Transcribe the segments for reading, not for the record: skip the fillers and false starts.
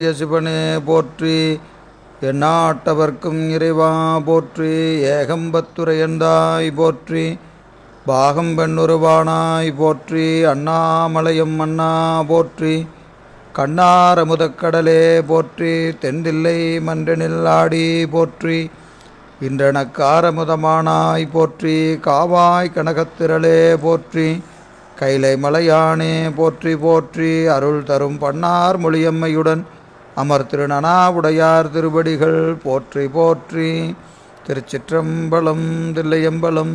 சிவனே போற்றி. எந்நாட்டவர்க்கும் இறைவா போற்றி. ஏகம்பத்துரையந்தாய் போற்றி. பாகம் பெண்ணுருவானாய் போற்றி. அண்ணாமலையம் அண்ணா போற்றி. கண்ணாரமுதக்கடலே போற்றி. தென்தில்லை மன்றனில் ஆடி போற்றி. இன்றனக்காரமுதமானாய் போற்றி. காவாய் கனகத்திரளே போற்றி. கைலை மலையானே போற்றி போற்றி. அருள் தரும் பன்னார் மொழியம்மையுடன் அமர் திருநனாவுடையார் திருவடிகள் போற்றி போற்றி. திருச்சிற்றம்பலம் தில்லையம்பலம்.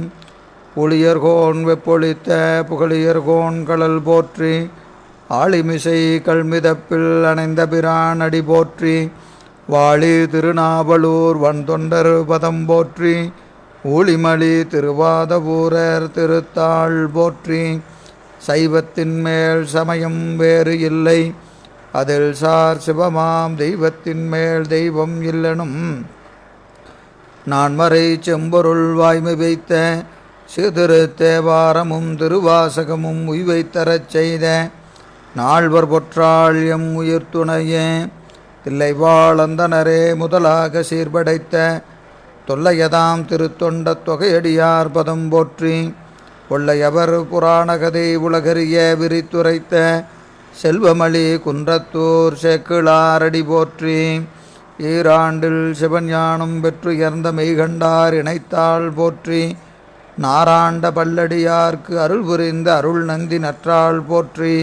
புலியர்கோன் வெப்பொழித்த புகழியர்கோன் கடல் போற்றி. ஆளிமிசை கல்மிதப்பில் அணைந்த பிரான் அடி போற்றி. வாழி திருநாவலூர் வன்தொண்டர் பதம் போற்றி. ஊழிமலி திருவாதவூரர் திருத்தாள் போற்றி. சைவத்தின் மேல் சமயம் வேறு இல்லை, அதில் சார் சிவமாம் தெய்வத்தின் மேல் தெய்வம் இல்லனும் நான்மறை செம்பொருள் வாய்மை வைத்த சிறு தேவாரமும் திருவாசகமும் உய்வைத்தரச் செய்த நால்வர் பொற்றாள் எம் உயிர் துணையே. தில்லைவாழந்தனரே முதலாக சீர்படைத்த தொல்லையதாம் திருத்தொண்ட தொகையடியார் பதம் போற்றி. கொள்ளையவர் புராணகதை உலகறிய விரித்துரைத்த செல்வமளி குன்றத்தூர் சேக்கிழாரடி போற்றி. ஈராண்டில் சிவஞானம் பெற்றுயர்ந்த மெய்கண்டார் இணைத்தாள் போற்றி. நாராண்ட பல்லடியார்க்கு அருள் புரிந்த அருள் நந்தி நற்றாள் போற்றி.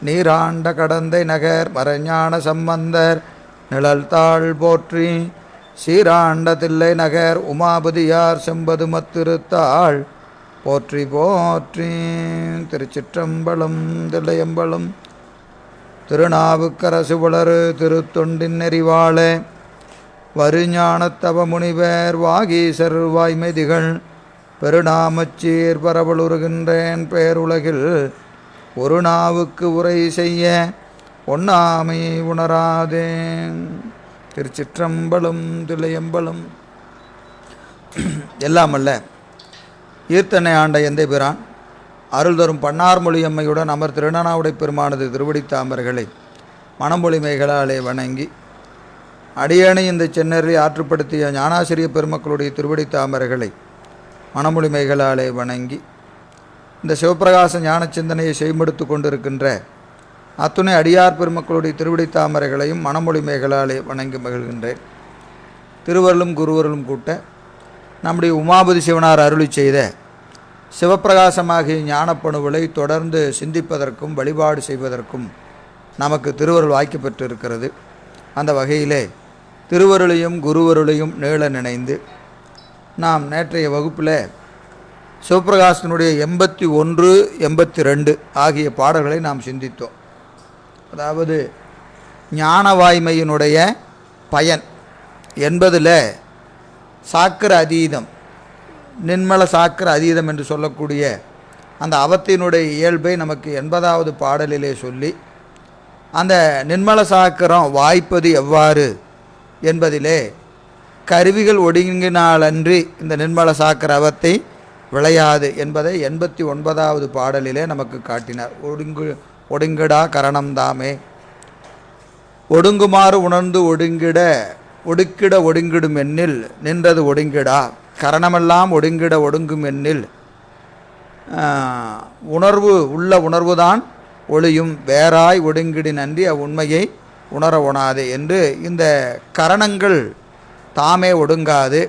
நீராண்ட கடந்தை நகர் மறைஞான சம்பந்தர் நிழல்தாள் போற்றி. சீராண்ட தில்லை நகர் உமாபதியார் செம்பதுமத்திருத்தாள் போற்றி போற்றி. திருச்சிற்றம்பலம் தில்லையம்பலம். திருநாவுக்கரசு உளறு திருத்தொண்டின் நெறிவாள வருஞானத்தவ முனிவர் வாகீசர் வாய்மைதிகள் பெருநாமச்சீர் பரவலுறுகின்றேன் பேருலகில் ஒரு நாவுக்கு உரை செய்ய ஒண்ணாமை உணராதேன். திருச்சிற்றம்பலம் தில்லையம்பலம். எல்லாமல்ல ஈர்த்தனை ஆண்ட எந்தை பிரான் அருள் தரும் பன்னார்மொழியம்மையுடன் அமர் திருநனாவுடை பெருமானது திருவடித்தாமர்களை மணமொழிமைகளாலே வணங்கி அடியேனை இந்த சென்னரை ஆற்றுப்படுத்திய ஞானாசிரிய பெருமக்களுடைய திருவடித்தாமர்களை மணமொழிமைகளாலே வணங்கி இந்த சிவப்பிரகாச ஞான சிந்தனையை செய்மெடுத்து கொண்டிருக்கின்ற அத்துணை அடியார் பெருமக்களுடைய திருவடித்தாமரைகளையும் மணமொழிமைகளாலே வணங்கி மகிழ்கின்றேன். திருவருளும் குருவருளும் கூட்ட நம்முடைய உமாபதி சிவனார் அருளி செய்த சிவப்பிரகாசமாகிய ஞானப்பணுகளை தொடர்ந்து சிந்திப்பதற்கும் வழிபாடு செய்வதற்கும் நமக்கு திருவருள் வாய்க்கு பெற்றிருக்கிறது. அந்த வகையிலே திருவருளையும் குருவருளையும் நீள நினைந்து நாம் நேற்றைய வகுப்பில் சிவப்பிரகாசனுடைய 81, 82 ஆகிய பாடல்களை நாம் சிந்தித்தோம். அதாவது ஞான வாய்மையினுடைய பயன் என்பதில் சாக்கிர அதீதம், நின்மல சாக்கிர அதீதம் என்று சொல்லக்கூடிய அந்த அவத்தினுடைய இயல்பை நமக்கு 80வது பாடலிலே சொல்லி அந்த நின்மல சாக்கிரம் வாய்ப்பது எவ்வாறு என்பதிலே கருவிகள் ஒடுங்கினாலன்றி இந்த நின்மல சாக்கிர அவத்தை விளையாது என்பதை 89வது பாடலிலே நமக்கு காட்டினார். ஒடுங்கிடா கரணம்தாமே, ஒடுங்குமாறு உணர்ந்து ஒடுக்கிட ஒடுங்கிடும் எண்ணில் நின்றது ஒடுங்கிடா கரணமெல்லாம் ஒடுங்கிட ஒடுங்கும் எண்ணில் உணர்வு உள்ள உணர்வுதான் ஒளியும் வேறாய் ஒடுங்கிடி நன்றி அவ்வுண்மையை உணர ஒணாது என்று இந்த கரணங்கள் தாமே ஒடுங்காது,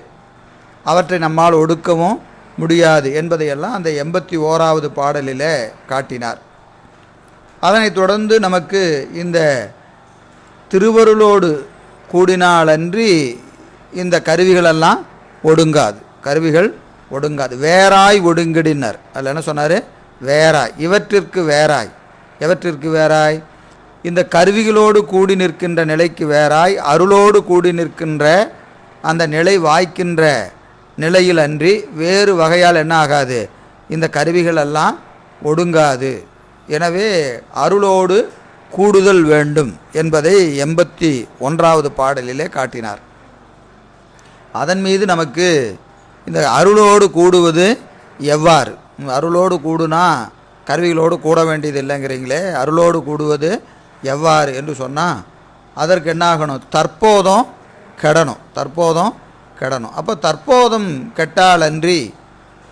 அவற்றை நம்மால் ஒடுக்கவும் முடியாது என்பதையெல்லாம் அந்த 81வது பாடலில் காட்டினார். அதனைத் தொடர்ந்து நமக்கு இந்த திருவருளோடு கூடினாலன்றி இந்த கருவிகளெல்லாம் ஒடுங்காது, கருவிகள் ஒடுங்காது, வேறாய் ஒடுங்கிடினர். அதில் என்ன சொன்னார்? வேறாய், இவற்றிற்கு வேறாய். எவற்றிற்கு வேறாய்? இந்த கருவிகளோடு கூடி நிற்கின்ற நிலைக்கு வேறாய், அருளோடு கூடி நிற்கின்ற அந்த நிலை வாய்க்கின்ற நிலையில் அன்றி வேறு வகையால் என்ன ஆகாது, இந்த கருவிகளெல்லாம் ஒடுங்காது. எனவே அருளோடு கூடுதல் வேண்டும் என்பதை 81வது பாடலிலே காட்டினார். அதன் மீது நமக்கு இந்த அருளோடு கூடுவது எவ்வாறு, அருளோடு கூடுனா கருவிகளோடு கூட வேண்டியது இல்லைங்கிறீங்களே, அருளோடு கூடுவது எவ்வாறு என்று சொன்னால் அதற்கு என்ன ஆகணும்? தற்போதம் கெடணும். தற்போதம் கெடணும். அப்போ தற்போதம் கெட்டாலன்றி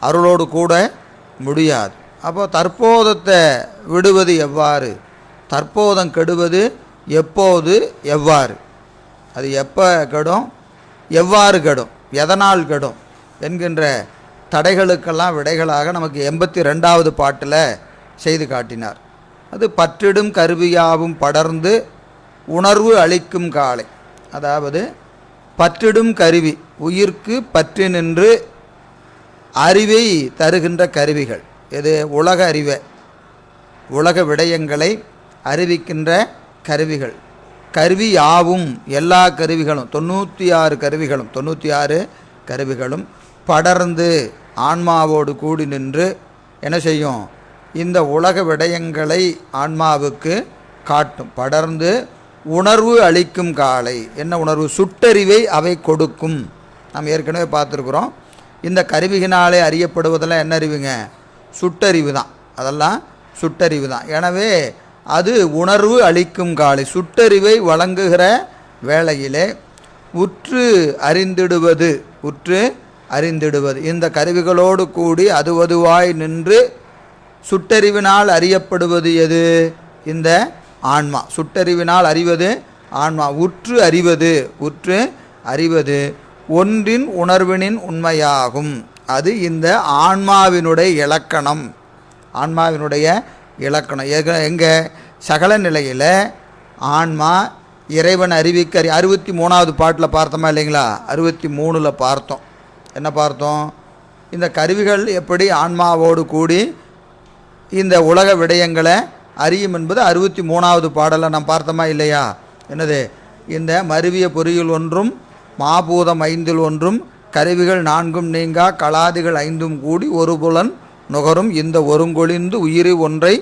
அருளோடு கூட முடியாது. அப்போ தற்போதத்தை விடுவது எவ்வாறு? தற்போதம் கெடுவது எப்போது, எவ்வாறு? அது எப்போ கெடும், எவ்வாறு கெடும், எதனால் கெடும் என்கின்ற தடைகளுக்கெல்லாம் விடைகளாக நமக்கு 82வது பாட்டில் செய்து காட்டினார். அது பற்றிடும் கருவியாவும் படர்ந்து உணர்வு அளிக்கும் காலை. அதாவது பற்றிடும் கருவி, உயிர்க்கு பற்றி நின்று அறிவை தருகின்ற கருவிகள். எது? உலக அறிவை, உலக விடயங்களை அறிவிக்கின்ற கருவிகள். கருவி யாவும், எல்லா கருவிகளும், 96 கருவிகளும் படர்ந்து ஆன்மாவோடு கூடி நின்று என்ன செய்யும்? இந்த உலக விடயங்களை ஆன்மாவுக்கு காட்டும். படர்ந்து உணர்வு அளிக்கும் காலை. என்ன உணர்வு? சுட்டறிவை அவை கொடுக்கும். நாம் ஏற்கனவே பார்த்துருக்குறோம். இந்த கருவிகினாலே அறியப்படுவதெல்லாம் என்ன அறிவுங்க? சுட்டறிவு தான். அதெல்லாம் சுட்டறிவு தான். எனவே அது உணர்வு அளிக்கும் காலை. சுட்டறிவை வழங்குகிற வேளையிலே உற்று அறிந்திடுவது, இந்த கருவிகளோடு கூடி அதுவதுவாய் நின்று சுட்டறிவினால் அறியப்படுவது எது? இந்த ஆன்மா. சுட்டறிவினால் அறிவது ஆன்மா. உற்று அறிவது ஒன்றின் உணர்வினின் உண்மையாகும். அது இந்த ஆன்மாவினுடைய இலக்கணம். எங்கே? சகல நிலையில் ஆன்மா இறைவன் அறிவிக்க 63வது பாட்டில் பார்த்தோமா இல்லைங்களா? 63ல் பார்த்தோம். என்ன பார்த்தோம்? இந்த கருவிகள் எப்படி ஆன்மாவோடு கூடி இந்த உலக விடயங்களை அறியும் என்பது 63வது பாடலை நாம் பார்த்தோமா இல்லையா? என்னது? இந்த மருவிய பொறியில் ஒன்றும் மாபூதம் 5ல் ஒன்றும் கருவிகள் 4ம் நீங்கா கலாதிகள் 5ம் கூடி ஒரு புலன் நுகரும் இந்த ஒருங்கொழிந்து உயிரும் ஒன்றை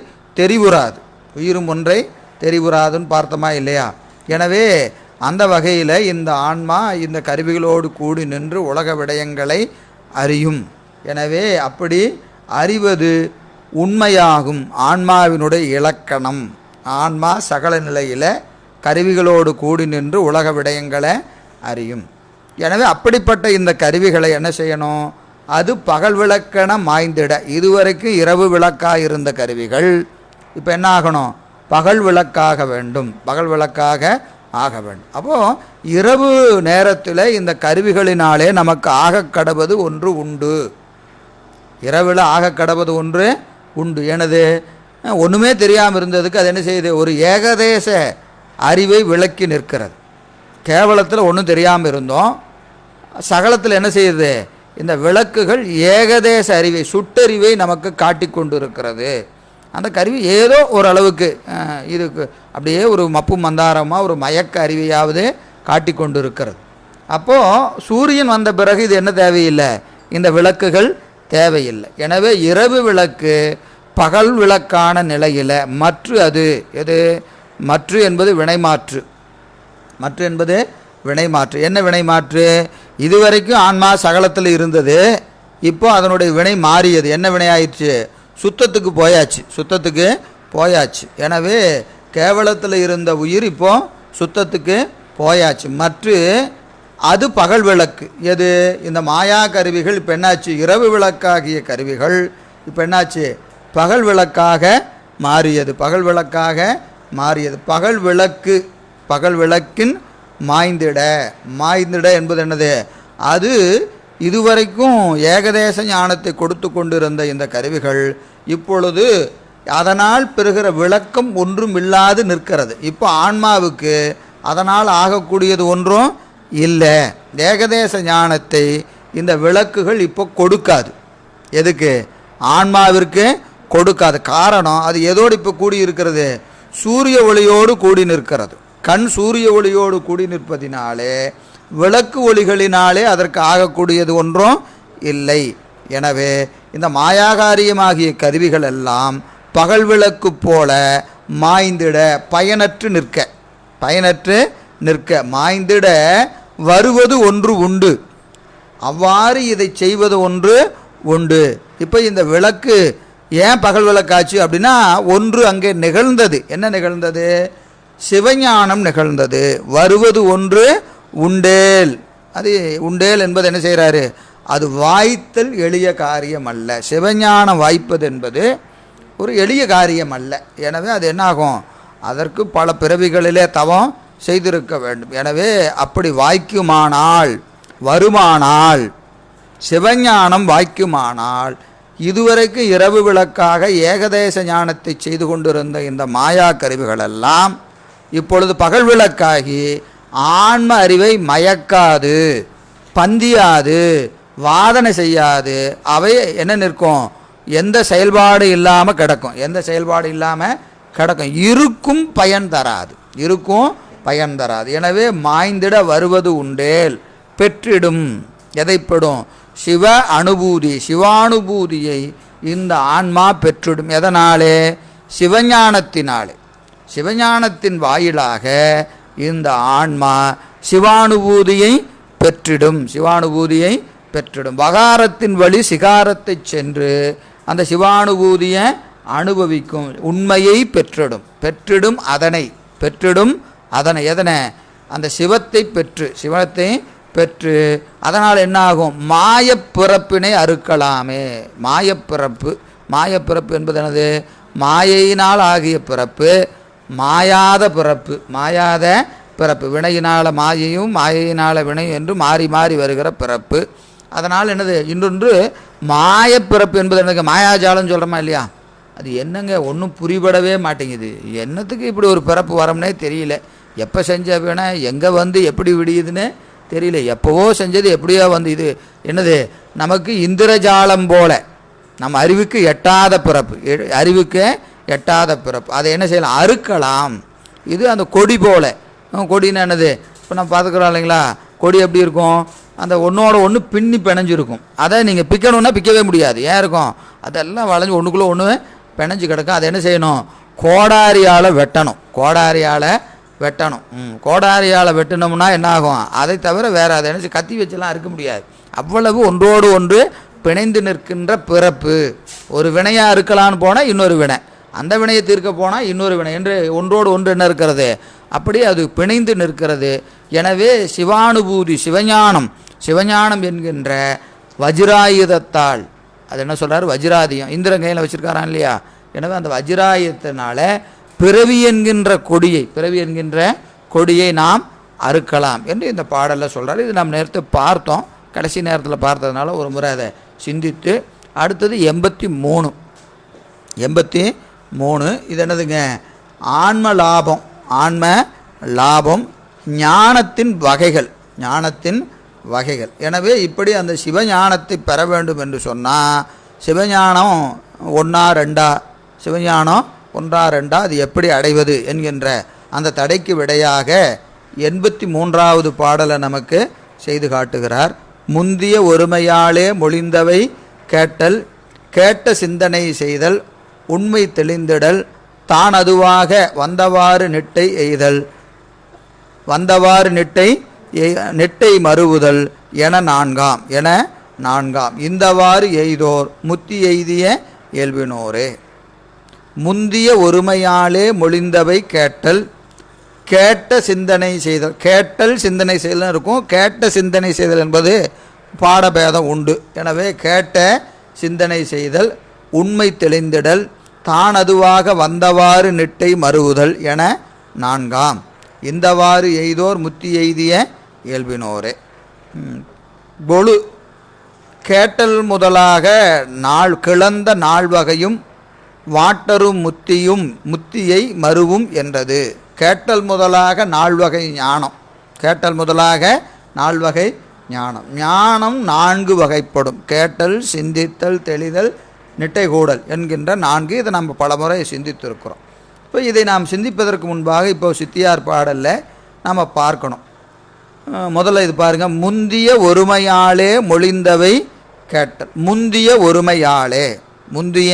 தெரிவுறாதுன்னு பார்த்தோமா இல்லையா? எனவே அந்த வகையில் இந்த ஆன்மா இந்த கருவிகளோடு கூடி நின்று உலக விடயங்களை அறியும். எனவே அப்படி அறிவது உண்மையாகும். ஆன்மாவினுடைய இலக்கணம். ஆன்மா சகல நிலையில் கருவிகளோடு கூடி நின்று உலக விடயங்களை அறியும். எனவே அப்படிப்பட்ட இந்த கருவிகளை என்ன செய்யணும்? அது பகல் விளக்கென மாய்ந்திட. இதுவரைக்கும் இரவு விளக்காக இருந்த கருவிகள் இப்போ என்ன ஆகணும்? பகல் விளக்காக வேண்டும். ஆக வேண்டும். அப்போது இரவு நேரத்தில் இந்த கருவிகளினாலே நமக்கு ஆக கடவது ஒன்று உண்டு. இரவில் ஆக கடவது ஒன்று உண்டு. எனது ஒன்றுமே தெரியாமல் இருந்ததுக்கு அது என்ன செய்யுது? ஒரு ஏகதேச அறிவை விளக்கி நிற்கிறது. கேவலத்தில் ஒன்றும் தெரியாமல் இருந்தோம். சகலத்தில் என்ன செய்யுது? இந்த விளக்குகள் ஏகதேச அறிவை, சுட்டறிவை நமக்கு காட்டி கொண்டு இருக்கிறது. அந்த கருவி ஏதோ ஓரளவுக்கு இதுக்கு அப்படியே ஒரு மப்பு மந்தாரமாக ஒரு மயக்க அறிவையாவது காட்டி கொண்டு இருக்கிறது. அப்போது சூரியன் வந்த பிறகு இது என்ன தேவையில்லை? இந்த விளக்குகள் தேவையில்லை. எனவே இரவு விளக்கு பகல் விளக்கான நிலையில் அது எது? மற்று என்பது வினைமாற்று. என்ன வினைமாற்று? இதுவரைக்கும் ஆன்மா சகலத்தில் இருந்தது. இப்போ அதனுடைய வினை மாறியது. என்ன வினை ஆயிடுச்சு? சுத்தத்துக்கு போயாச்சு. எனவே கேவலத்தில் இருந்த உயிர் இப்போ சுத்தத்துக்கு போயாச்சு. அது பகல் விளக்கு. எது? இந்த மாயா கருவிகள் இப்போ என்னாச்சு? இரவு விளக்காகிய கருவிகள் இப்போ என்னாச்சு? பகல் விளக்காக மாறியது. பகல் விளக்கின் மாய்ந்திட என்பது என்னது? அது இதுவரைக்கும் ஏகதேச ஞானத்தை கொடுத்து கொண்டிருந்த இந்த கருவிகள் இப்பொழுது அதனால் பெறுகிற விளக்கம் ஒன்றும் இல்லாது நிற்கிறது. இப்போ ஆன்மாவுக்கு அதனால் ஆகக்கூடியது ஒன்றும் இல்லை. ஏகதேச ஞானத்தை இந்த விளக்குகள் இப்போ கொடுக்காது. எதுக்கு? ஆன்மாவிற்கு கொடுக்காது. காரணம், அது எதோடு இப்போ கூடி இருக்கிறது? சூரிய ஒளியோடு கூடி நிற்கிறது. கண் சூரிய ஒளியோடு கூடி நிற்பதினாலே விளக்கு ஒளிகளினாலே அதற்கு ஆகக்கூடியது ஒன்றும் இல்லை. எனவே இந்த மாயாகாரியமாகிய கருவிகள் எல்லாம் பகல் விளக்கு போல மாய்ந்திட பயனற்று நிற்க மாய்ந்திட வருவது ஒன்று உண்டு. அவ்வாறு இதை செய்வது ஒன்று உண்டு. இப்போ இந்த விளக்கு ஏன் பகல் விளக்காச்சு அப்படின்னா, ஒன்று அங்கே நிகழ்ந்தது. என்ன நிகழ்ந்தது? சிவஞானம் நிகழ்ந்தது. வருவது ஒன்று உண்டேல். அது உண்டேல் என்பது என்ன செய்கிறாரு? அது வாய்த்தல் எளிய காரியம் அல்ல. சிவஞானம் வாய்ப்பது என்பது ஒரு எளிய காரியம் அல்ல. எனவே அது என்னாகும்? அதற்கு பல பிறவிகளிலே தவம் செய்திருக்க வேண்டும். எனவே அப்படி வாய்க்குமானால், வருமானால், சிவஞானம் வாய்க்குமானால், இதுவரைக்கு இரவு விளக்காக ஏகதேச ஞானத்தை செய்து கொண்டிருந்த இந்த மாயா கருவிகளெல்லாம் இப்பொழுது பகல் விளக்காகி ஆன்ம அறிவை மயக்காது, பந்தியாது, வாதனை செய்யாது. அவை என்ன நிற்கும்? எந்த செயல்பாடு இல்லாமல் கிடக்கும். எந்த செயல்பாடு இல்லாமல் கிடக்கும். இருக்கும் பயன் தராது. இருக்கும் பயன் தராது. எனவே மாய்ந்திட வருவது உண்டேல் பெற்றிடும். எதைப்படும்? சிவ அனுபூதி, சிவானுபூதியை இந்த ஆன்மா பெற்றிடும். எதனாலே? சிவஞானத்தினாலே. சிவஞானத்தின் வாயிலாக இந்த ஆன்மா சிவானுபூதியை பெற்றிடும். சிவானுபூதியை பெற்றிடும். வகாரத்தின் வழி சிகாரத்தை சென்று அந்த சிவானுபூதியை அனுபவிக்கும். உண்மையை பெற்றிடும். பெற்றிடும் அதனை. பெற்றிடும் அதனை. எதனை? அந்த சிவத்தை பெற்று, சிவத்தை பெற்று, அதனால் என்ன ஆகும்? மாயப்பிறப்பினை அறுக்கலாமே. மாயப்பிறப்பு. மாயப்பிறப்பு என்பது என்னது? மாயையினால் ஆகிய பிறப்பு, மாயாத பிறப்பு. மாயாத பிறப்பு. வினையினால் மாயையும் மாயையினால் வினையும் என்று மாறி மாறி வருகிற பிறப்பு. அதனால் என்னது? இன்னொன்று மாயப்பிறப்பு என்பது எனக்கு மாயாஜாலம் சொல்கிறோமா இல்லையா? அது என்னங்க? ஒன்றும் புரிபடவே மாட்டேங்குது. என்னத்துக்கு இப்படி ஒரு பிறப்பு வரம்னே தெரியல. எப்போ செஞ்ச வேணா எங்கே வந்து எப்படி விடியுதுன்னு தெரியல. எப்போவோ செஞ்சது எப்படியோ வந்து இது என்னது? நமக்கு இந்திரஜாலம் போல, நம்ம அறிவுக்கு எட்டாத பிறப்பு. அறிவுக்கு எட்டாத பிறப்பு. அதை என்ன செய்யலாம்? அறுக்கலாம். இது அந்த கொடி போல. கொடின்னு என்னது? இப்போ நம்ம பார்த்துக்குறோம் இல்லைங்களா? கொடி எப்படி இருக்கும்? அந்த ஒன்றோட ஒன்று பின்னி பிணைஞ்சிருக்கும். அதை நீங்கள் பிக்கணுன்னா பிக்கவே முடியாது. ஏன் இருக்கும்? அதெல்லாம் வளைஞ்சு ஒன்றுக்குள்ளே ஒன்று பிணைஞ்சு கிடக்கும். அதை என்ன செய்யணும்? கோடாரியால் வெட்டணும். கோடாரியால் வெட்டணும். கோடாரியால் வெட்டினோம்னா என்ன ஆகும்? அதை தவிர வேறு அதை என்ன கத்தி வச்செல்லாம் இருக்க முடியாது. அவ்வளவு ஒன்றோடு ஒன்று பிணைந்து நிற்கின்ற பிறப்பு. ஒரு வினையாக இருக்கலான்னு போனால் இன்னொரு வினை, அந்த வினையை தீர்க்க போனால் இன்னொரு வினை என்று ஒன்றோடு ஒன்று என்ன இருக்கிறது? அப்படி அது பிணைந்து நிற்கிறது. எனவே சிவானுபூதி, சிவஞானம், சிவஞானம் என்கின்ற வஜ்ராயுதத்தால், அது என்ன சொல்கிறார்? வஜ்ராதியம் இந்திரன் கையில் வச்சுருக்காரான் இல்லையா? எனவே அந்த வஜ்ராயுதத்தினால பிறவி என்கின்ற கொடியை, பிறவி என்கின்ற கொடியை நாம் அறுக்கலாம் என்று இந்த பாடலில் சொல்கிறார். இது நாம் நேரத்தை பார்த்தோம். கடைசி நேரத்தில் பார்த்ததுனால ஒரு முறை அதை சிந்தித்து, அடுத்தது 83. 83 இது என்னதுங்க? ஆன்ம லாபம். ஆன்ம லாபம், ஞானத்தின் வகைகள். ஞானத்தின் வகைகள். எனவே இப்படி அந்த சிவஞானத்தை பெற வேண்டும் என்று சொன்னால், சிவஞானம் ஒன்றா ரெண்டா? சிவஞானம் ஒன்றா ரெண்டா? அது எப்படி அடைவது என்கின்ற அந்த தடைக்கு விடையாக 83வது பாடலை நமக்கு செய்து காட்டுகிறார். முந்திய ஒருமையாலே மொழிந்தவை கேட்டல், கேட்ட சிந்தனை செய்தல், உண்மை தெளிந்திடல், தான் அதுவாக வந்தவாறு நெட்டை எய்தல், வந்தவாறு நெட்டை மறுவுதல் என நான்காம் இந்தவாறு எய்தோர் முத்தி எய்திய இயல்பினோரே. முந்திய ஒருமையாலே மொழிந்தவை கேட்டல், கேட்ட சிந்தனை செய்தல். கேட்டல் சிந்தனை செய்தல் இருக்கும். கேட்ட சிந்தனை செய்தல் என்பது பாடபேதம் உண்டு. எனவே கேட்ட சிந்தனை செய்தல், உண்மை தெளிந்திடல், தான் அதுவாக வந்தவாறு நெட்டை மறுவுதல் என நான்காம் இந்தவாறு எய்தோர் முத்தி எய்திய இயல்பினோரே. பொழு கேட்டல் முதலாக நாள் கிளந்த நால்வகையும் வாட்டரும் முத்தியை மறுவும் என்றது. கேட்டல் முதலாக நால்வகை ஞானம். கேட்டல் முதலாக நால்வகை ஞானம். ஞானம் 4 வகைப்படும். கேட்டல், சிந்தித்தல், தெளிதல், நிட்டை கூடல் என்கின்ற 4. இதை நம்ம பலமுறை சிந்தித்திருக்கிறோம். இப்போ இதை நாம் சிந்திப்பதற்கு முன்பாக இப்போ சித்தியார் பாடலில் நாம் பார்க்கணும். முதல்ல இது பாருங்கள். முந்திய ஒருமையாலே மொழிந்தவை கேட்டல். முந்திய ஒருமையாலே. முந்திய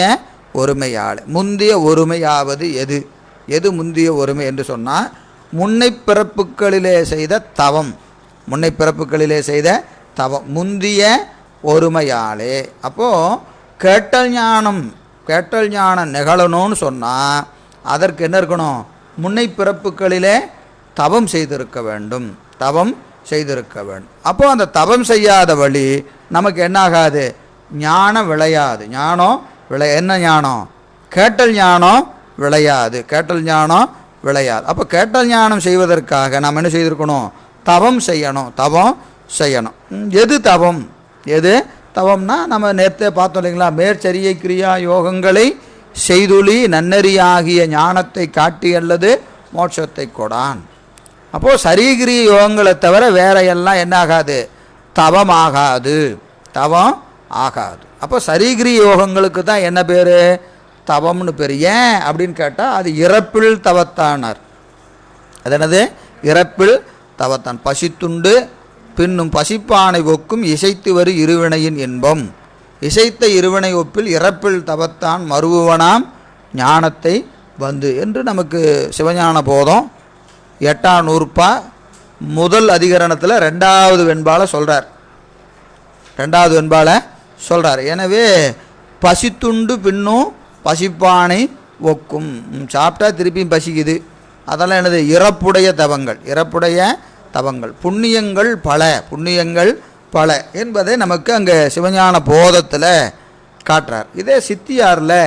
ஒருமையாலே. முந்திய ஒருமையாவது எது முந்திய ஒருமை என்று சொன்னால், முன்னை பிறப்புகளிலே செய்த தவம். முன்னை பிறப்புகளிலே செய்த தவம் முந்திய ஒருமையாலே. அப்போது கேட்டல் ஞானம் நிகழணும்னு சொன்னால் அதற்கு என்ன இருக்கணும்? முன்னை பிறப்புகளிலே தவம் செய்திருக்க வேண்டும், தவம் செய்திருக்க வேண்டும். அப்போது அந்த தவம் செய்யாத வழி நமக்கு என்னாகாது, ஞானம் விளையாது. ஞானம் என்ன ஞானம்? கேட்டல் ஞானம் விளையாது, கேட்டல் ஞானம் விளையாது. அப்போ கேட்டல் ஞானம் செய்வதற்காக நாம் என்ன செய்திருக்கணும்? தவம் செய்யணும், தவம் செய்யணும். எது தவம்? எது தவம்னா நம்ம நேரத்தை பார்த்தோம் இல்லைங்களா, மேற்சரியை கிரியா யோகங்களை செய்துளி நன்னறியாகிய ஞானத்தை காட்டி அல்லது மோட்சத்தை கொடான். அப்போது சரீகிரிய யோகங்களை தவிர வேற எல்லாம் என்ன ஆகாது? தவம் ஆகாது, தவம் ஆகாது. அப்போ சரீகிரிய யோகங்களுக்கு தான் என்ன பேர்? தவம்னு பேர். ஏன் அப்படின்னு கேட்டால் அது இறப்பில் தவத்தானார். அது என்னது? இறப்பில் தவத்தான். பசித்துண்டு பின்னும் பசிப்பானை ஒக்கும் இசைத்து வரு இருவினையின் இன்பம். இசைத்த இருவினை ஒப்பில் இறப்பில் தவத்தான் மறுவுவனாம் ஞானத்தை வந்து என்று நமக்கு சிவஞான போதம் 8ஆம் நூற்பா முதல் அதிகரணத்தில் 2வது வெண்பாலை சொல்கிறார். 2வது வெண்பாலை சொல்கிறார். எனவே பசித்துண்டு பின்னும் பசிப்பானை ஒக்கும். சாப்பிட்டா திருப்பியும் பசிக்குது. அதெல்லாம் என்னது? இறப்புடைய தவங்கள், இறப்புடைய தவங்கள். புண்ணியங்கள் பல, புண்ணியங்கள் பல என்பதை நமக்கு அங்கே சிவஞான போதத்தில் காட்டுறார். இதே சித்தியாரில்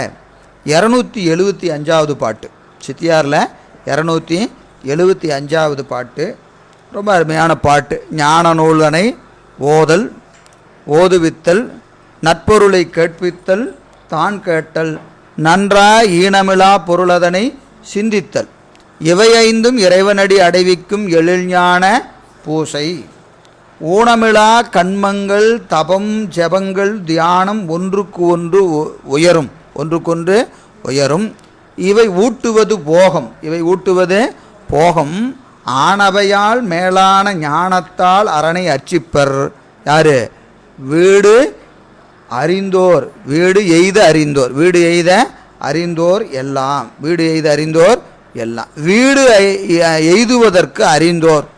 275வது பாட்டு, சித்தியாரில் 275வது பாட்டு ரொம்ப அருமையான பாட்டு. ஞான நூலனை ஓதல், ஓதுவித்தல், நற்பொருளை கேட்பித்தல், தான் கேட்டல், நன்றா ஈனமிலா பொருளதனை சிந்தித்தல், இவை ஐந்தும் இறைவனடி அடைவிக்கும் எழில்ஞான பூசை. ஊனமிலா கண்மங்கள் தபம் ஜபங்கள் தியானம் ஒன்றுக்கு ஒன்று உயரும், ஒன்றுக்கொன்று உயரும். இவை ஊட்டுவது போகம், இவை ஊட்டுவது போகம். ஆனவையால் மேலான ஞானத்தால் அரணை அர்ச்சிப்பர். யாரு? வீடு அறிந்தோர், வீடு எய்த அறிந்தோர், வீடு எய்த அறிந்தோர் எல்லாம், வீடு எய்த அறிந்தோர் எல்லாம். வீடு எய்துவதற்கு அறிந்தோர்,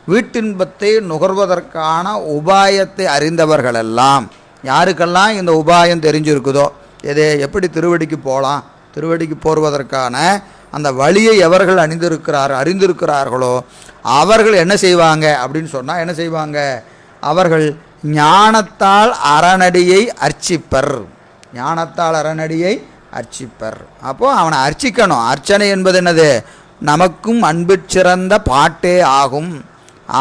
வீட்டின்பத்தை நுகர்வதற்கான உபாயத்தை அறிந்தவர்களெல்லாம். யாருக்கெல்லாம் இந்த உபாயம் தெரிஞ்சிருக்குதோ, எது எப்படி திருவடிக்கு போகலாம், திருவடிக்கு போடுவதற்கான அந்த வழியை எவர்கள் அறிந்திருக்கிறார்களோ அவர்கள் என்ன செய்வாங்க அப்படின்னு சொன்னால், என்ன செய்வாங்க? அவர்கள் ஞானத்தால் அரணடியை அர்ச்சிப்பர், ஞானத்தால் அரணடியை அர்ச்சிப்பர். அப்போது அவனை அர்ச்சிக்கணும். அர்ச்சனை என்பது என்னது? நமக்கும் அன்பு சிறந்த பாட்டே ஆகும்.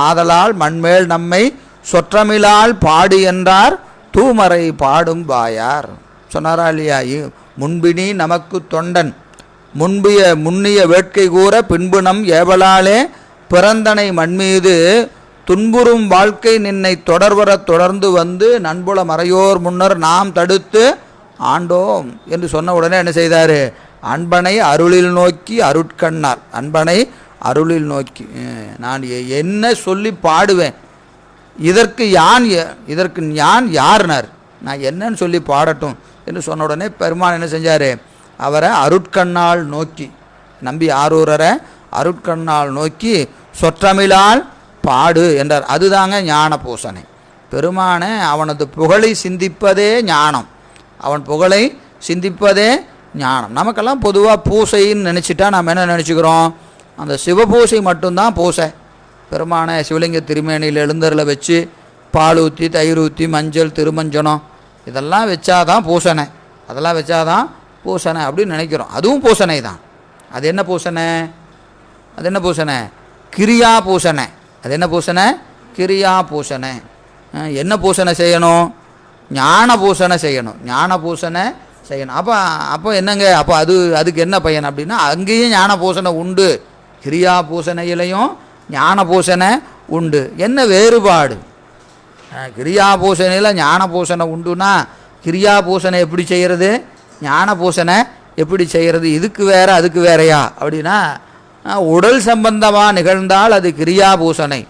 ஆதலால் மண்மேல் நம்மை சொற்றமிழால் பாடு என்றார் தூமறை பாடும் வாயார். சொன்னாரா இல்லையா? முன்பினி நமக்கு தொண்டன் முன்னிய வேட்கை கூற பின்பு நம் ஏவலாலே பிறந்தனை மண்மீது துன்புறும் வாழ்க்கை நின்னை தொடர்வர தொடர்ந்து வந்து நண்புல மறையோர் முன்னர் நாம் தடுத்து ஆண்டோம் என்று சொன்ன உடனே என்ன செய்தார்? அன்பனை அருளில் நோக்கி அருட்கண்ணார். அன்பனை அருளில் நோக்கி நான் என்ன சொல்லி பாடுவேன், இதற்கு யான் யார்னார், நான் என்னன்னு சொல்லி பாடட்டும் என்று சொன்ன உடனே பெருமான் என்ன செஞ்சார்? அவரை அருட்கண்ணால் நோக்கி, நம்பி ஆரூரரை அருட்கண்ணால் நோக்கி சொற்றமிழால் பாடு என்றார். அதுதாங்க ஞான பூசனை. பெருமானை அவனது புகழை சிந்திப்பதே ஞானம், அவன் புகழை சிந்திப்பதே ஞானம். நமக்கெல்லாம் பொதுவாக பூசைன்னு நினச்சிட்டா நாம் என்ன நினச்சிக்கிறோம்? அந்த சிவபூசை மட்டும்தான் பூசை. பெருமானை சிவலிங்க திருமேனியில் எழுந்தரில் வச்சு பால் ஊற்றி தயிர் ஊற்றி மஞ்சள் திருமஞ்சனம் இதெல்லாம் வச்சாதான் பூசனை, அதெல்லாம் வச்சாதான் பூசனை அப்படின்னு நினைக்கிறோம். அதுவும் பூசனை தான். அது என்ன பூசனை? அது என்ன பூசனை? கிரியா பூசனை. அது என்ன பூசனை? கிரியா பூசனை. என்ன பூசனை செய்யணும்? ஞான பூசனை செய்யணும், ஞான பூசனை செய்யணும். அப்போ என்னங்க? அப்போ அதுக்கு என்ன பயன் அப்படின்னா, அங்கேயும் ஞான பூசனை உண்டு, கிரியா பூசனையிலையும் ஞான பூசனை உண்டு. என்ன வேறுபாடு? கிரியா பூசனையில் ஞான பூசனை உண்டுன்னா கிரியா பூசனை எப்படி செய்கிறது, ஞான பூசனை எப்படி செய்கிறது? இதுக்கு வேற அதுக்கு வேறையா அப்படின்னா, உடல் சம்பந்தமாக நிகழ்ந்தால் அது கிரியா பூசனை,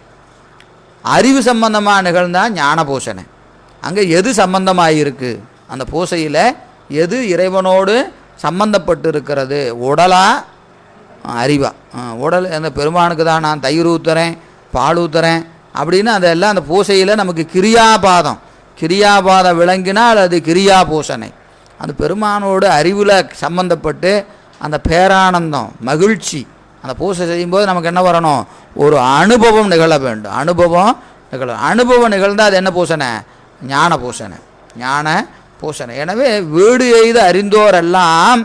அறிவு சம்பந்தமாக நிகழ்ந்தால் ஞான பூசனை. அங்கே எது சம்பந்தமாக இருக்குது? அந்த பூசையில் எது இறைவனோடு சம்பந்தப்பட்டு இருக்கிறது? உடலா அறிவா? உடல் அந்த பெருமானுக்கு தான் நான் தயிர் ஊற்றுறேன் பால் ஊற்றுறேன் அப்படின்னு அதெல்லாம் அந்த பூசையில் நமக்கு கிரியாபாதம் விளங்கினால் அது கிரியா பூசனை. அந்த பெருமானோடு அறிவில் சம்பந்தப்பட்டு அந்த பேரானந்தம் மகிழ்ச்சி அந்த பூசை செய்யும்போது நமக்கு என்ன வரணும்? ஒரு அனுபவம் நிகழ வேண்டும். அனுபவம் நிகழ்ந்தால் அது என்ன பூசனை? ஞான பூசனை. ஞான பூசனை. எனவே வீடு எய்த அறிந்தோரெல்லாம்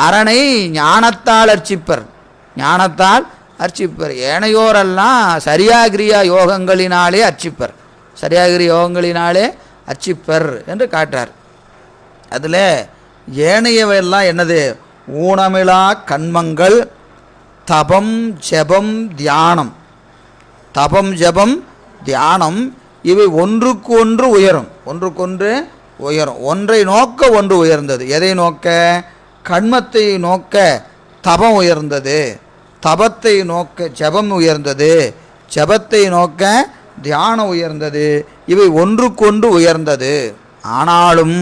அரணை ஞானத்தால் அர்ச்சிப்பர். ஞானத்தால் அர்ச்சிப்பர். ஏனையோரெல்லாம் சரியாகிரியா யோகங்களினாலே அர்ச்சிப்பர். சரியாகிரி யோகங்களினாலே அர்ச்சிப்பர் என்று காட்டுறார். அதில் ஏனையவையெல்லாம் என்னது? ஊனமிலா கண்மங்கள், தபம் ஜபம் தியானம். தபம் ஜபம் தியானம் இவை ஒன்றுக்கு ஒன்று உயரும். ஒன்றுக்கொன்று உயரும். ஒன்றை நோக்க ஒன்று உயர்ந்தது. எதை நோக்க? கண்மத்தை நோக்க தபம் உயர்ந்தது. தபத்தை நோக்க ஜபம் உயர்ந்தது. ஜபத்தை நோக்க தியானம் உயர்ந்தது. இவை ஒன்றுக்கொன்று உயர்ந்தது. ஆனாலும்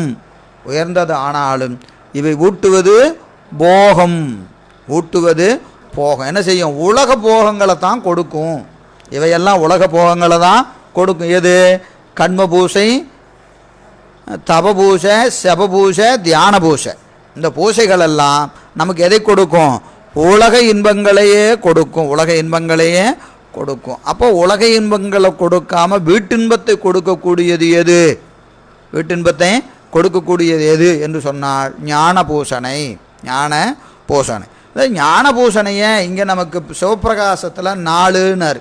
ஆனாலும் இவை ஊட்டுவது போகம். ஊட்டுவது போகம். என்ன செய்யும்? உலக போகங்களை தான் கொடுக்கும். இவையெல்லாம் உலக போகங்களை தான் கொடுக்கும். எது? கண்ம பூசை, தப பூசை, செப பூசை, தியான பூசை. இந்த பூசைகளெல்லாம் நமக்கு எதை கொடுக்கும்? உலக இன்பங்களையே கொடுக்கும். உலக இன்பங்களையே கொடுக்கும். அப்போ உலக இன்பங்களை கொடுக்காம வீட்டின்பத்தை கொடுக்கக்கூடியது எது? வீட்டின்பத்தை கொடுக்கக்கூடியது எது என்று சொன்னால் ஞான பூசனை. ஞான பூசனை. ஞான பூசனையை இங்கே நமக்கு சிவப்பிரகாசத்தில் 4ன்னாரு.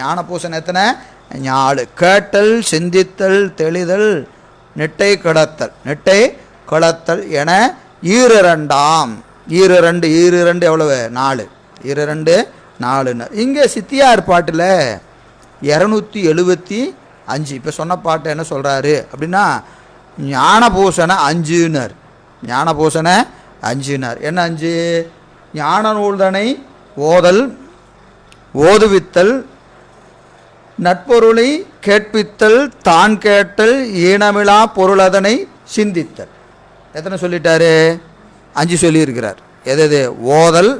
ஞான பூசனை எத்தனை? 4. கேட்டல், சிந்தித்தல், தெளிதல், நெட்டை கிடத்தல். நெட்டை கிடத்தல் என 2 ஈரிரண்டு எவ்வளவு? 4. 4. இங்கே சித்தியார் பாட்டில் 275 இப்போ சொன்ன பாட்டு என்ன சொல்கிறாரு அப்படின்னா ஞான பூசனை 5ன்னார். ஞான பூசனை 5ன்னார். என்ன 5? ஞான நூல்தனை ஓதல், ஓதுவித்தல், நட்பொருளை கேட்பித்தல், தான் கேட்டல், ஈனமிழா பொருளதனை சிந்தித்தல். எத்தனை சொல்லிட்டாரு? 5 சொல்லியிருக்கிறார். எது? ஓதல்,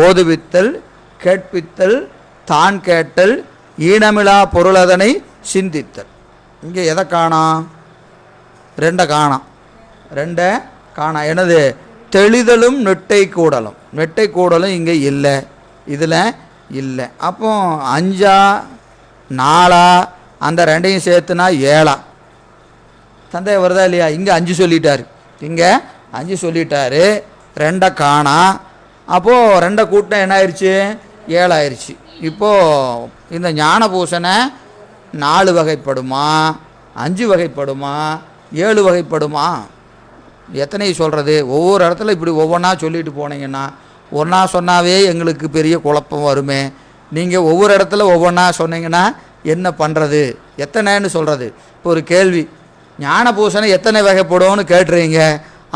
ஓதுவித்தல், கேட்பித்தல், தான் கேட்டல், ஈனமிழா பொருளதனை சிந்தித்தல். இங்கே எதை காணோம்? 2 காணோம். 2 காணோம். என்னது? தெளிதலும் நெட்டை கூடலும். நெட்டை கூடலும் இங்கே இல்லை. இதில் இல்லை. அப்போ 5 4 அந்த 2ஐயும் சேர்த்துனா 7. சந்தேகம் வருதா இல்லையா? இங்கே 5 சொல்லிட்டார். இங்கே 5 சொல்லிட்டாரு. 2 காணா. அப்போது 2 கூட்டம் என்ன ஆயிடுச்சு? 7 ஆயிடுச்சு. இப்போது இந்த ஞான பூசனை 4 வகைப்படுமா, 5 வகைப்படுமா, 7 வகைப்படுமா? எத்தனை சொல்கிறது? ஒவ்வொரு இடத்துல இப்படி ஒவ்வொன்றா சொல்லிட்டு போனீங்கன்னா ஒன்றா சொன்னாவே எங்களுக்கு பெரிய குழப்பம் வருமே. நீங்கள் ஒவ்வொரு இடத்துல ஒவ்வொன்றா சொன்னீங்கன்னா என்ன பண்ணுறது? எத்தனைன்னு சொல்கிறது? இப்போ ஒரு கேள்வி, ஞான பூசனை எத்தனை வகைப்படும்னு கேட்டுறீங்க.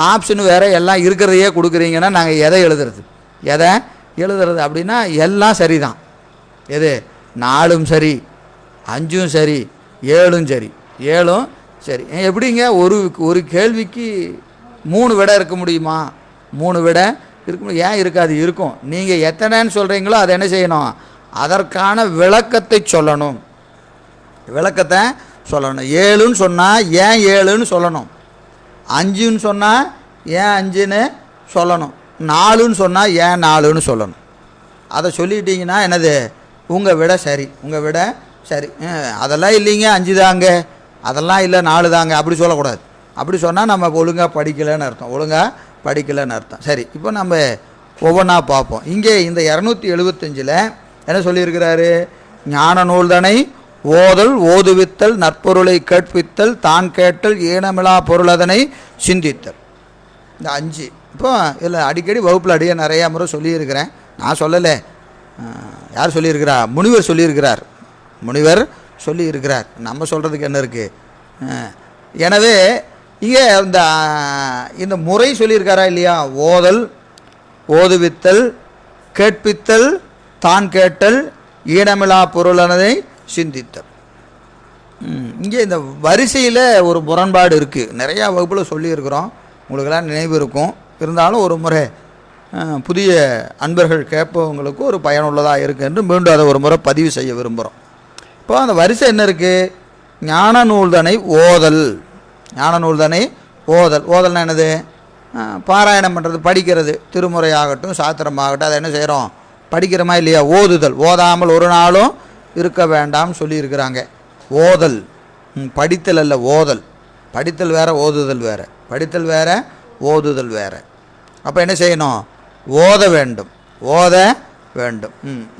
ஆப்ஷன் வேறு எல்லாம் இருக்கிறதையே கொடுக்குறீங்கன்னா நாங்கள் எதை எழுதுறது அப்படின்னா எல்லாம் சரி தான். எது? 4ம் சரி, 5ம் சரி, 7ம் சரி. 7ம் சரி. எப்படிங்க ஒரு கேள்விக்கு 3 விடை இருக்க முடியுமா? 3 விடை இருக்க முடியும். ஏன் இருக்காது? இருக்கும். நீங்கள் எத்தனைன்னு சொல்கிறீங்களோ அதை என்ன செய்யணும்? அதற்கான விளக்கத்தை சொல்லணும். விளக்கத்தை சொல்லணும். 7ன்னு சொன்னால் ஏன் 7ன்னு சொல்லணும். 5ன்னு சொன்னால் ஏன் 5ன்னு சொல்லணும். 4ன்னு சொன்னால் ஏன் 4ன்னு சொல்லணும். அதை சொல்லிட்டீங்கன்னா என்னது? உங்கள் விட சரி. உங்கள் விட சரி. அதெல்லாம் இல்லைங்க 5 தாங்க, அதெல்லாம் இல்லை 4 தாங்க, அப்படி சொல்லக்கூடாது. அப்படி சொன்னால் நம்ம ஒழுங்காக படிக்கலைன்னு அர்த்தம். சரி, இப்போ நம்ம ஒவ்வொன்றா பார்ப்போம். இங்கே இந்த 275 என்ன சொல்லியிருக்கிறாரு? ஞான நூல்தனை ஓதல், ஓதுவித்தல், நற்பொருளை கேட்பித்தல், தான் கேட்டல், ஈனமிழா பொருளதனை சிந்தித்தல். இந்த 5 இப்போ இல்லை அடிக்கடி வகுப்பில் நிறையா முறை சொல்லியிருக்கிறேன். நான் சொல்லலை. யார் சொல்லியிருக்கிறா? முனிவர் சொல்லியிருக்கிறார். நம்ம சொல்கிறதுக்கு என்ன இருக்குது? எனவே இங்கே இந்த முறை சொல்லியிருக்காரா இல்லையா? ஓதல், ஓதுவித்தல், கேட்பித்தல், தான் கேட்டல், ஈனமிழா பொருளனை சிந்தித்தல். இங்கே இந்த வரிசையில் ஒரு முரண்பாடு இருக்குது. நிறையா வகுப்பில் சொல்லியிருக்கிறோம், உங்களுக்கெல்லாம் நினைவு இருக்கும். இருந்தாலும் ஒரு முறை புதிய அன்பர்கள் கேட்பவங்களுக்கு ஒரு பயனுள்ளதாக இருக்குது என்று மீண்டும் அதை ஒரு முறை பதிவு செய்ய விரும்புகிறோம். இப்போ அந்த வரிசை என்ன இருக்குது? ஞான நூல்தனை ஓதல். ஞான நூல்தனை ஓதல்னா என்னது? பாராயணம் பண்ணுறது, படிக்கிறது. திருமுறை ஆகட்டும், சாத்திரமாகட்டும், அதை என்ன செய்கிறோம்? படிக்கிறோமா இல்லையா? ஓதுதல், ஓதாமல் ஒரு நாளும் இருக்க வேண்டாம்னு சொல்லியிருக்கிறாங்க. ஓதல், படித்தல் அல்ல, ஓதல். படித்தல் வேற, ஓதுதல் வேற. படித்தல் வேற, ஓதுதல் வேற. அப்போ என்ன செய்யணும்? ஓத வேண்டும், ஓத வேண்டும்.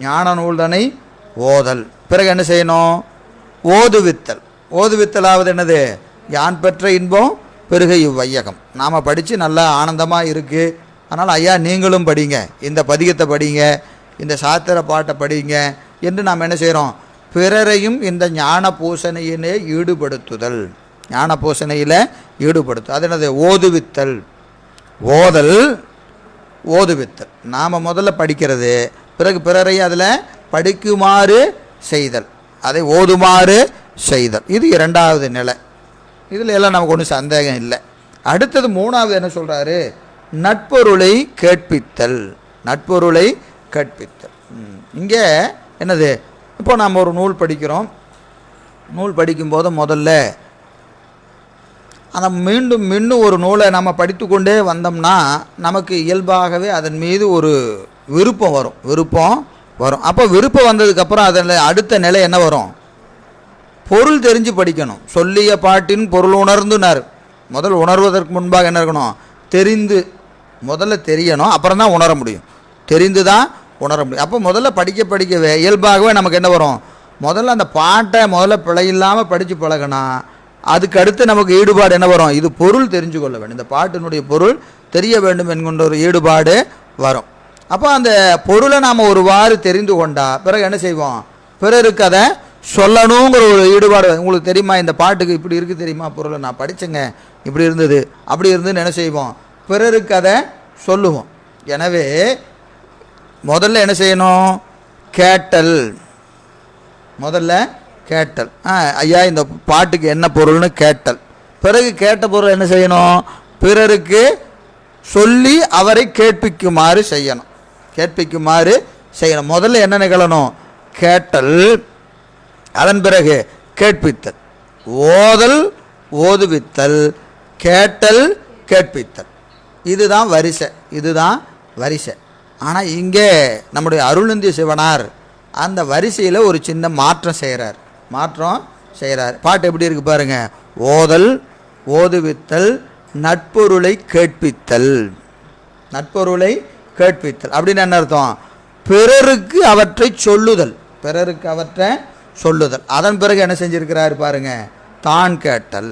ஞான நூல்தனை ஓதல். பிறகு என்ன செய்யணும்? ஓதுவித்தல். ஓதுவித்தலாவது என்னது? யான் பெற்ற இன்பம் பெருக இவ்வையகம். நாம் படித்து நல்லா ஆனந்தமாக இருக்குது. அதனால் ஐயா நீங்களும் படிங்க, இந்த பதிகத்தை படிங்க, இந்த சாத்திர பாட்டை படிங்க என்று நாம் என்ன செய்கிறோம்? பிறரையும் இந்த ஞான பூசணையிலே ஈடுபடுத்துதல். ஞான பூசணையில் ஈடுபடுத்து, அது என்னது? ஓதுவித்தல். ஓதல், ஓதுவித்தல். நாம் முதல்ல படிக்கிறது, பிறகு பிறரையும் அதில் படிக்குமாறு செய்தல், அதை ஓதுமாறு செய்தல். இது இரண்டாவது நிலை. இதில் எல்லாம் நமக்கு ஒன்றும் சந்தேகம் இல்லை. அடுத்தது மூணாவது என்ன சொல்கிறாரு? நட்பொருளை கேட்பித்தல். நட்பொருளை கேட்பித்தல். இங்கே என்னது? இப்போ நாம் ஒரு நூல் படிக்கிறோம். நூல் படிக்கும்போது முதல்ல அந்த மீண்டும் மீண்டும் ஒரு நூலை நம்ம படித்து கொண்டே வந்தோம்னா நமக்கு இயல்பாகவே அதன் மீது ஒரு விருப்பம் வரும். அப்போ விருப்பம் வந்ததுக்கப்புறம் அதில் அடுத்த நிலை என்ன வரும்? பொருள் தெரிஞ்சு படிக்கணும். சொல்லிய பாட்டின் பொருள் உணர்ந்துனார். முதல் உணர்வதற்கு முன்பாக என்ன இருக்கணும்? தெரிந்து, முதல்ல தெரியணும், அப்புறம் தான் உணர முடியும். தெரிந்து தான் உணர முடியும். அப்போ முதல்ல படிக்கவே இயல்பாகவே நமக்கு என்ன வரும்? முதல்ல அந்த பாட்டை முதல்ல பிழை இல்லாமல் படித்து பழகினா அதுக்கு அடுத்து நமக்கு ஈடுபாடு என்ன வரும்? இது பொருள் தெரிஞ்சு கொள்ள வேண்டும், இந்த பாட்டினுடைய பொருள் தெரிய வேண்டும் என்கின்ற ஒரு ஈடுபாடு வரும். அப்போ அந்த பொருளை நாம் ஒருவாறு தெரிந்து கொண்டா பிறகு என்ன செய்வோம்? பிறருக்கு அதை சொல்லணுங்கிற ஒரு ஈடுபாடு. உங்களுக்கு தெரியுமா இந்த பாட்டுக்கு இப்படி இருக்குது தெரியுமா? பொருளை நான் படித்தேங்க, இப்படி இருந்தது, அப்படி இருந்துன்னு என்ன செய்வோம்? பிறருக்கு அதை சொல்லுவோம். எனவே முதல்ல என்ன செய்யணும்? கேட்டல். முதல்ல கேட்டல். ஐயா இந்த பாட்டுக்கு என்ன பொருள்னு கேட்டல். பிறகு கேட்ட பொருள் என்ன செய்யணும்? பிறருக்கு சொல்லி அவரை கேட்பிக்குமாறு செய்யணும். முதல்ல என்ன நிகழணும்? கேட்டல், அதன் பிறகு கேட்பித்தல். ஓதல், ஓதுவித்தல், கேட்டல், கேட்பித்தல். இதுதான் வரிசை. ஆனால் இங்கே நம்முடைய அருளந்தி சிவனார் அந்த வரிசையில் ஒரு சின்ன மாற்றம் செய்கிறார். பாட்டு எப்படி இருக்கு பாருங்க. ஓதல், ஓதுவித்தல், நட்பொருளை கேட்பித்தல். அப்படின்னு என்ன அர்த்தம்? பிறருக்கு அவற்றை சொல்லுதல். அதன் பிறகு என்ன செஞ்சிருக்கிறாரு பாருங்க? தான் கேட்டல்.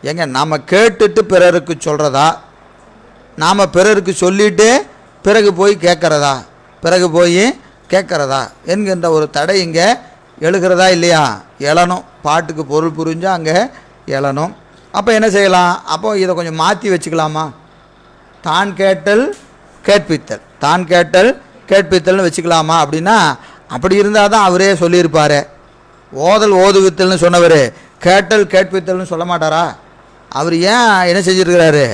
ஏங்க நாம் கேட்டுட்டு பிறருக்கு சொல்கிறதா, நாம் பிறருக்கு சொல்லிட்டு பிறகு போய் கேட்குறதா என்கின்ற ஒரு தடை இங்கே எழுகிறதா இல்லையா? எழணும். பாட்டுக்கு பொருள் புரிஞ்சால் அங்கே எழணும். அப்போ என்ன செய்யலாம்? அப்போ இதை கொஞ்சம் மாற்றி வச்சுக்கலாமா? தான் கேட்டல் கேட்பித்தல்னு வச்சுக்கலாமா? அப்படின்னா அப்படி இருந்தால் தான் அவரே சொல்லியிருப்பார். ஓதல், ஓதுவித்தல்னு சொன்னவர் கேட்டல் கேட்பித்தல்னு சொல்ல மாட்டாரா? அவர் ஏன் என்ன செஞ்சுருக்கிறாரு?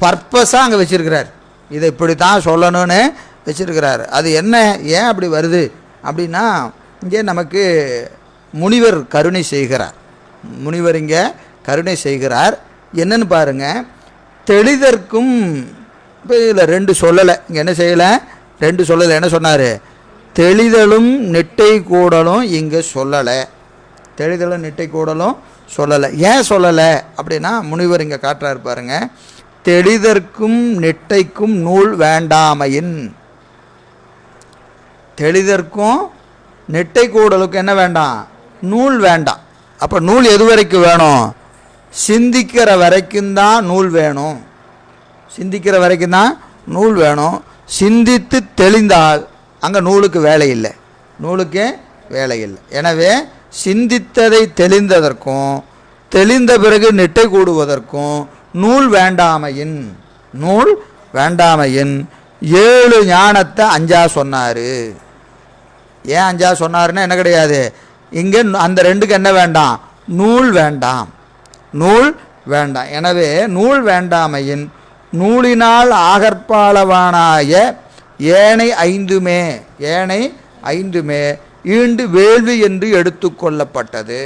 பர்பஸாக அங்கே வச்சுருக்கிறார். இதை இப்படி தான் சொல்லணும்னு வச்சுருக்கிறார். அது என்ன, ஏன் அப்படி வருது அப்படின்னா இங்கே நமக்கு முனிவர் கருணை செய்கிறார். என்னன்னு பாருங்கள். தெளிதற்கும் இப்போ இதில் ரெண்டு சொல்லலை. இங்கே என்ன செய்யலை? ரெண்டு சொல்லலை. என்ன சொன்னார்? தெளிதலும் நெட்டை கூடலும் இங்கே சொல்லலை. ஏன் சொல்லலை அப்படின்னா முனிவர் இங்கே காட்டுறாரு பாருங்க. தெளிதற்கும் நெட்டைக்கும் நூல் வேண்டாமையின். தெளிதற்கும் நெட்டை கூடலுக்கும் என்ன வேண்டாம்? நூல் வேண்டாம். அப்போ நூல் எது வரைக்கும் வேணும்? சிந்திக்கிற வரைக்கும் தான் நூல் வேணும். சிந்தித்து தெளிந்தால் அங்கே நூலுக்கு வேலை இல்லை. எனவே சிந்தித்ததை தெளிந்ததற்கும் தெளிந்த பிறகு நெட்டை கூடுவதற்கும் நூல் வேண்டாமையின் 7 ஞானத்தை 5 சொன்னார். ஏன் 5 சொன்னாருன்னா என்ன கிடையாது? இங்கே அந்த 2க்கு என்ன வேண்டாம்? நூல் வேண்டாம். எனவே நூல் வேண்டாமையின் நூலினால் ஆகற்பாலவானாய ஏனை ஐந்துமே ஈண்டு வேள்வி என்று எடுத்துக்கொள்ளப்பட்டது.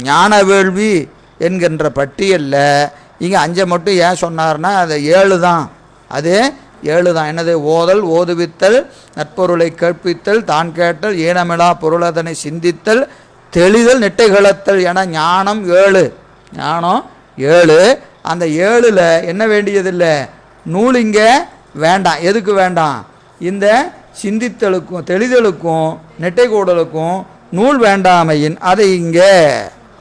ஞான வேள்வி என்கின்ற பட்டியலில் இங்கே 5 மட்டும் ஏன் சொன்னார்னா அது 7 தான். அது 7 தான். என்னது? ஓதல், ஓதுவித்தல், நட்பொருளை கேட்பித்தல், தான் கேட்டல், ஈனமிலா பொருளதனை சிந்தித்தல், தெளிதல், நெட்டைகளத்தல் என ஞானம் 7. ஞானம் 7. அந்த 7ல் என்ன வேண்டியதில்லை? நூல் இங்கே வேண்டாம். எதுக்கு வேண்டாம்? இந்த சிந்தித்தலுக்கும் தெளிதலுக்கும் நெட்டை கூடலுக்கும் நூல் வேண்டாமையின் அதை இங்கே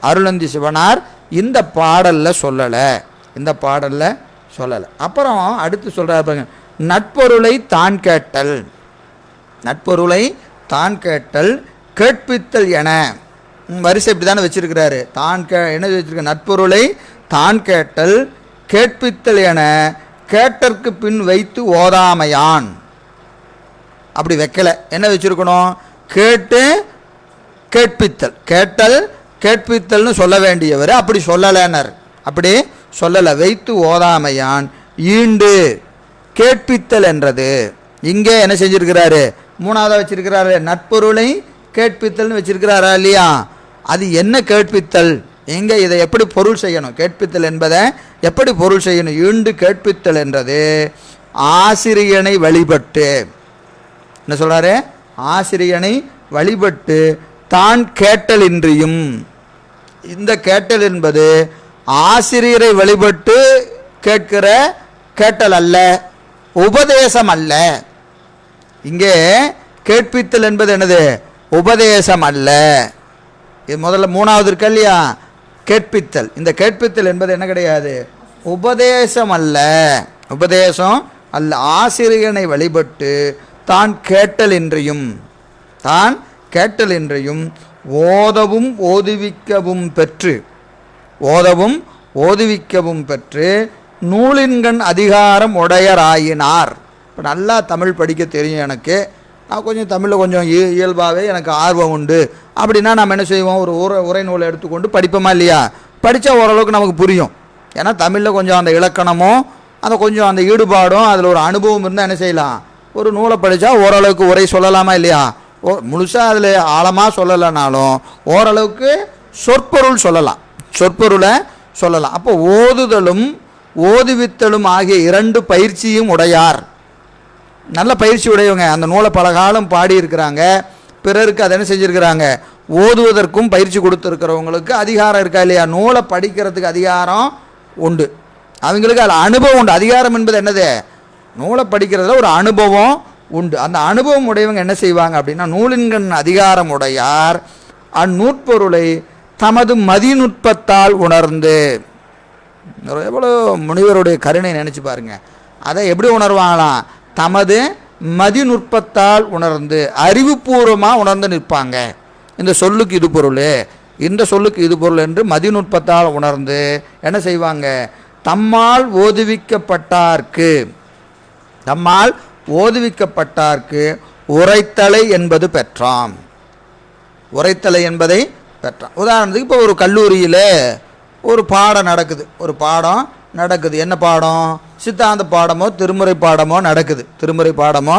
அருளந்தி சிவனார் இந்த பாடலில் சொல்லலை. இந்த பாடலில் சொல்லலை. அப்புறம் அடுத்து சொல்கிறார் பாருங்க, நட்பொருளை தான் கேட்டல். நட்பொருளை தான் கேட்டல், கேட்பித்தல் என வரிசை இப்படி தானே வச்சிருக்கிறாரு. என்ன வச்சிருக்க? நட்பொருளை தான் கேட்டல், கேட்பித்தல் என கேட்டற்கு பின் வைத்து ஓதாமையான். அப்படி வைக்கலை. என்ன வச்சிருக்கணும்? கேட்டு கேட்பித்தல், கேட்டல் கேட்பித்தல்னு சொல்ல வேண்டியவர் அப்படி சொல்லலைனர். அப்படி சொல்லலை. வைத்து ஓதாமையான் ஈண்டு கேட்பித்தல் என்றது. இங்கே என்ன செஞ்சிருக்கிறாரு? 3ஆவதாக வச்சிருக்கிறாரு. நட்பொருளை கேட்பித்தல்னு வச்சிருக்கிறாரா இல்லையா? அது என்ன கேட்பித்தல்? எங்கே இதை எப்படி பொருள் செய்யணும்? கேட்பித்தல் என்பதை எப்படி பொருள் செய்யணும்? ஈண்டு கேட்பித்தல் என்றது ஆசிரியனை வழிபட்டு. என்ன சொல்கிறாரு? ஆசிரியனை வழிபட்டு தான் கேட்டல் இன்றியும். இந்த கேட்டல் என்பது ஆசிரியரை வழிபட்டு கேட்கிற கேட்டல் அல்ல, உபதேசம் அல்ல. இங்கே கேட்பித்தல் என்பது என்னது? உபதேசம் அல்ல. இது முதல்ல 3ஆவது இருக்க இல்லையா? கேட்பித்தல். இந்த கேட்பித்தல் என்பது என்ன கிடையாது? உபதேசம் அல்ல, உபதேசம் அல்ல. ஆசிரியனை வழிபட்டு தான் கேட்டல் இன்றியும், தான் கேட்டல் இன்றியும் ஓதவும் ஓதுவிக்கவும் பெற்று, ஓதவும் ஓதுவிக்கவும் பெற்று நூலின்கண் அதிகாரம் உடையராயினார். இப்போ நல்லா தமிழ் படிக்க தெரியும் எனக்கு, நான் கொஞ்சம் தமிழில் கொஞ்சம் இயல்பாகவே எனக்கு ஆர்வம் உண்டு அப்படின்னா நம்ம என்ன செய்வோம்? ஒரு உரை நூலை எடுத்துக்கொண்டு படிப்போமா இல்லையா? படித்தா ஓரளவுக்கு நமக்கு புரியும். ஏன்னா தமிழில் கொஞ்சம் அந்த இலக்கணமும் அந்த கொஞ்சம் அந்த ஈடுபாடும் அதில் ஒரு அனுபவம் இருந்தால் என்ன செய்யலாம்? ஒரு நூலை படித்தா ஓரளவுக்கு உரை சொல்லலாமா இல்லையா? முழுசாக அதில் ஆழமாக சொல்லலைனாலும் ஓரளவுக்கு சொற்பொருள் சொல்லலாம், சொற்பொருளை சொல்லலாம். அப்போ ஓதுதலும் ஓதுவித்தலும் ஆகிய 2 பயிற்சியும் உடையார். நல்ல பயிற்சி உடையவங்க. அந்த நூலை பலகாலம் பாடியிருக்கிறாங்க, பிறருக்கு அதை என்ன செஞ்சுருக்கிறாங்க? ஓதுவதற்கும் பயிற்சி கொடுத்துருக்கிறவங்களுக்கு அதிகாரம் இருக்கா இல்லையா? நூலை படிக்கிறதுக்கு அதிகாரம் உண்டு, அவங்களுக்கு அதில் அனுபவம் உண்டு. அதிகாரம் என்பது என்னது? நூலை படிக்கிறதுல ஒரு அனுபவம் உண்டு. அந்த அனுபவம் உடையவங்க என்ன செய்வாங்க அப்படின்னா, நூலின்கண் அதிகாரம் உடையார் அந்நூற்பொருளை தமது மதிநுட்பத்தால் உணர்ந்து. எவ்வளோ முனிவருடைய கருணை நினச்சி பாருங்க. அதை எப்படி உணர்வாங்களாம்? தமது மதிநுட்பத்தால் உணர்ந்து, அறிவுபூர்வமாக உணர்ந்து நிற்பாங்க. இந்த சொல்லுக்கு இது பொருள், இந்த சொல்லுக்கு இது பொருள் என்று மதிநுட்பத்தால் உணர்ந்து என்ன செய்வாங்க? தம்மால் ஓதுவிக்கப்பட்டார்க்கு, தம்மால் ஓதுவிக்கப்பட்டார்க்கு உரைத்தலை என்பது பெற்றாம். உரைத்தலை என்பதை பெற்றான். உதாரணத்துக்கு இப்போ ஒரு கல்லூரியில் ஒரு பாடம் நடக்குது, ஒரு பாடம் நடக்குது. என்ன பாடம்? சித்தாந்த பாடமோ திருமுறை பாடமோ நடக்குது, திருமுறை பாடமோ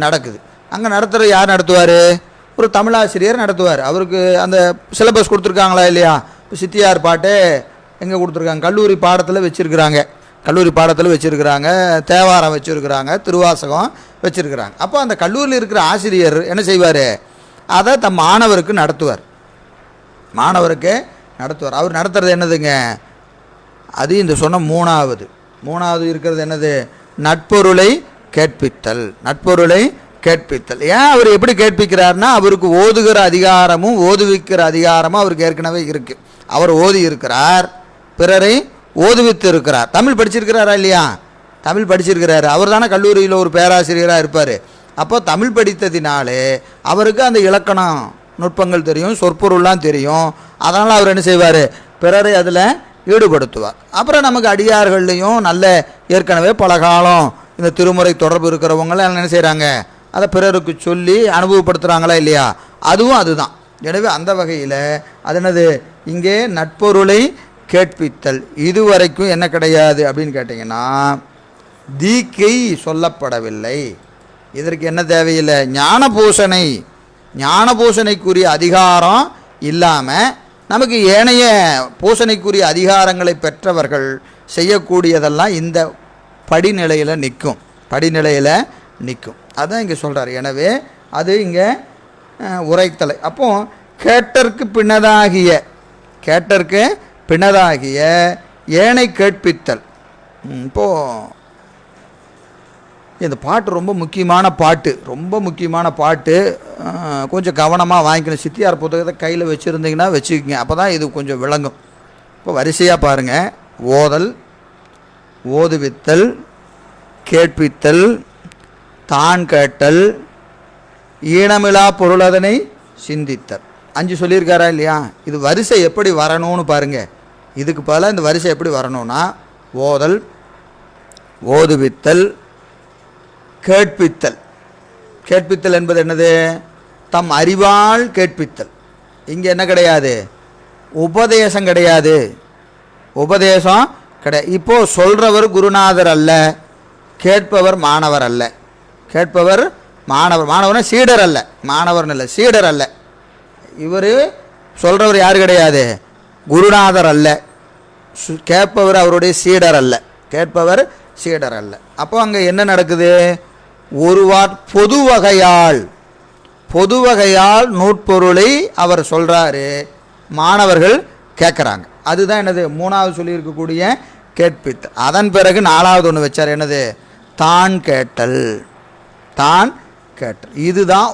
நடக்குது. அங்கே நடத்துகிற யார் நடத்துவார்? ஒரு தமிழாசிரியர் நடத்துவார். அவருக்கு அந்த சிலபஸ் கொடுத்துருக்காங்களா இல்லையா? இப்போ சித்தியார் பாட்டு எங்கே கொடுத்துருக்காங்க? கல்லூரி பாடத்தில் வச்சுருக்கிறாங்க, கல்லூரி பாடத்தில் வச்சுருக்கிறாங்க, தேவாரம் வச்சுருக்கிறாங்க, திருவாசகம் வச்சுருக்கிறாங்க. அப்போ அந்த கல்லூரியில் இருக்கிற ஆசிரியர் என்ன செய்வார்? அதை தம் மாணவருக்கு நடத்துவார், மாணவருக்கு நடத்துவார். அவர் நடத்துறது என்னதுங்க? அது இந்த சொன்ன மூணாவது இருக்கிறது என்னது? நட்பொருளை கேட்பித்தல். நட்பொருளை கேட்பித்தல். ஏன் அவர் எப்படி கேட்பிக்கிறார்னா, அவருக்கு ஓதுகிற அதிகாரமும் ஓதுவிக்கிற அதிகாரமும் அவருக்கு ஏற்கனவே இருக்குது. அவர் ஓதி இருக்கிறார், பிறரை ஓதுவித்து இருக்கிறார். தமிழ் படிச்சிருக்கிறாரா இல்லையா? தமிழ் படிச்சிருக்கிறாரு. அவர் தானே கல்லூரியில் ஒரு பேராசிரியராக இருப்பார். அப்போ தமிழ் படித்ததினாலே அவருக்கு அந்த இலக்கணம் நுட்பங்கள் தெரியும், சொற்பொருள்லாம் தெரியும். அதனால் அவர் என்ன செய்வார்? பிறரை அதில் ஈடுபடுத்துவார். அப்புறம் நமக்கு அடியார்கள்லையும் நல்ல ஏற்கனவே பல காலம் இந்த திருமுறை தொடர்பு இருக்கிறவங்களாம் என்ன செய்கிறாங்க? அதை பிறருக்கு சொல்லி அனுபவப்படுத்துகிறாங்களா இல்லையா? அதுவும் அதுதான். எனவே அந்த வகையில் அது என்னது? இங்கே நட்பொருளை கேட்பித்தல். இதுவரைக்கும் என்ன கிடையாது அப்படின்னு கேட்டிங்கன்னா, தீக்கை சொல்லப்படவில்லை. இதற்கு என்ன தேவையில்லை? ஞானபூஷணை, ஞானபூஷணைக்குரிய அதிகாரம் இல்லாமல் நமக்கு ஏனைய பூசணைக்குரிய அதிகாரங்களை பெற்றவர்கள் செய்யக்கூடியதெல்லாம் இந்த படிநிலையில் நிற்கும். படிநிலையில் நிற்கும். அதுதான் இங்கே சொல்கிறார். எனவே அது இங்கே உரைத்தலை. அப்போ கேட்டற்கு பின்னதாகிய ஏனை கேட்பித்தல். இப்போது இந்த பாட்டு ரொம்ப முக்கியமான பாட்டு, கொஞ்சம் கவனமாக வாங்கிக்கணும். சித்தியார் புத்தகத்தை கையில் வச்சுருந்தீங்கன்னா வச்சுக்கோங்க, அப்போ தான் இது கொஞ்சம் விளங்கும். இப்போ வரிசையாக பாருங்கள். ஓதல், ஓதுவித்தல், கேட்பித்தல், தான் கேட்டல், ஈனமிலா பொருளதனை சிந்தித்தல். 5 சொல்லியிருக்காரா இல்லையா? இது வரிசை எப்படி வரணும்னு பாருங்கள். இதுக்கு பதிலாக இந்த வரிசை எப்படி வரணும்னா ஓதல், ஓதுவித்தல், கேட்பித்தல். கேட்பித்தல் என்பது என்னது? தம் அறிவால் கேட்பித்தல். இங்கே என்ன கிடையாது? உபதேசம் கிடையாது. இப்போது சொல்கிறவர் குருநாதர் அல்ல, கேட்பவர் மாணவர் அல்ல. கேட்பவர் மாணவர்னா சீடர் அல்ல, மாணவர்னு இல்லை, சீடர் அல்ல. இவர் சொல்கிறவர் யார் கிடையாது? குருநாதர் அல்ல. கேட்பவர் அவருடைய சீடர் அல்ல, கேட்பவர் சீடர் அல்ல. அப்போ அங்கே என்ன நடக்குது? பொது வகையால் நூற்பொருளை அவர் சொல்கிறாரு, மாணவர்கள் கேட்குறாங்க. அதுதான் என்னது? 3வது சொல்லியிருக்கக்கூடிய கேட்பித்தல். அதன் பிறகு 4வது ஒன்று வச்சார். என்னது? தான் கேட்டல். இதுதான்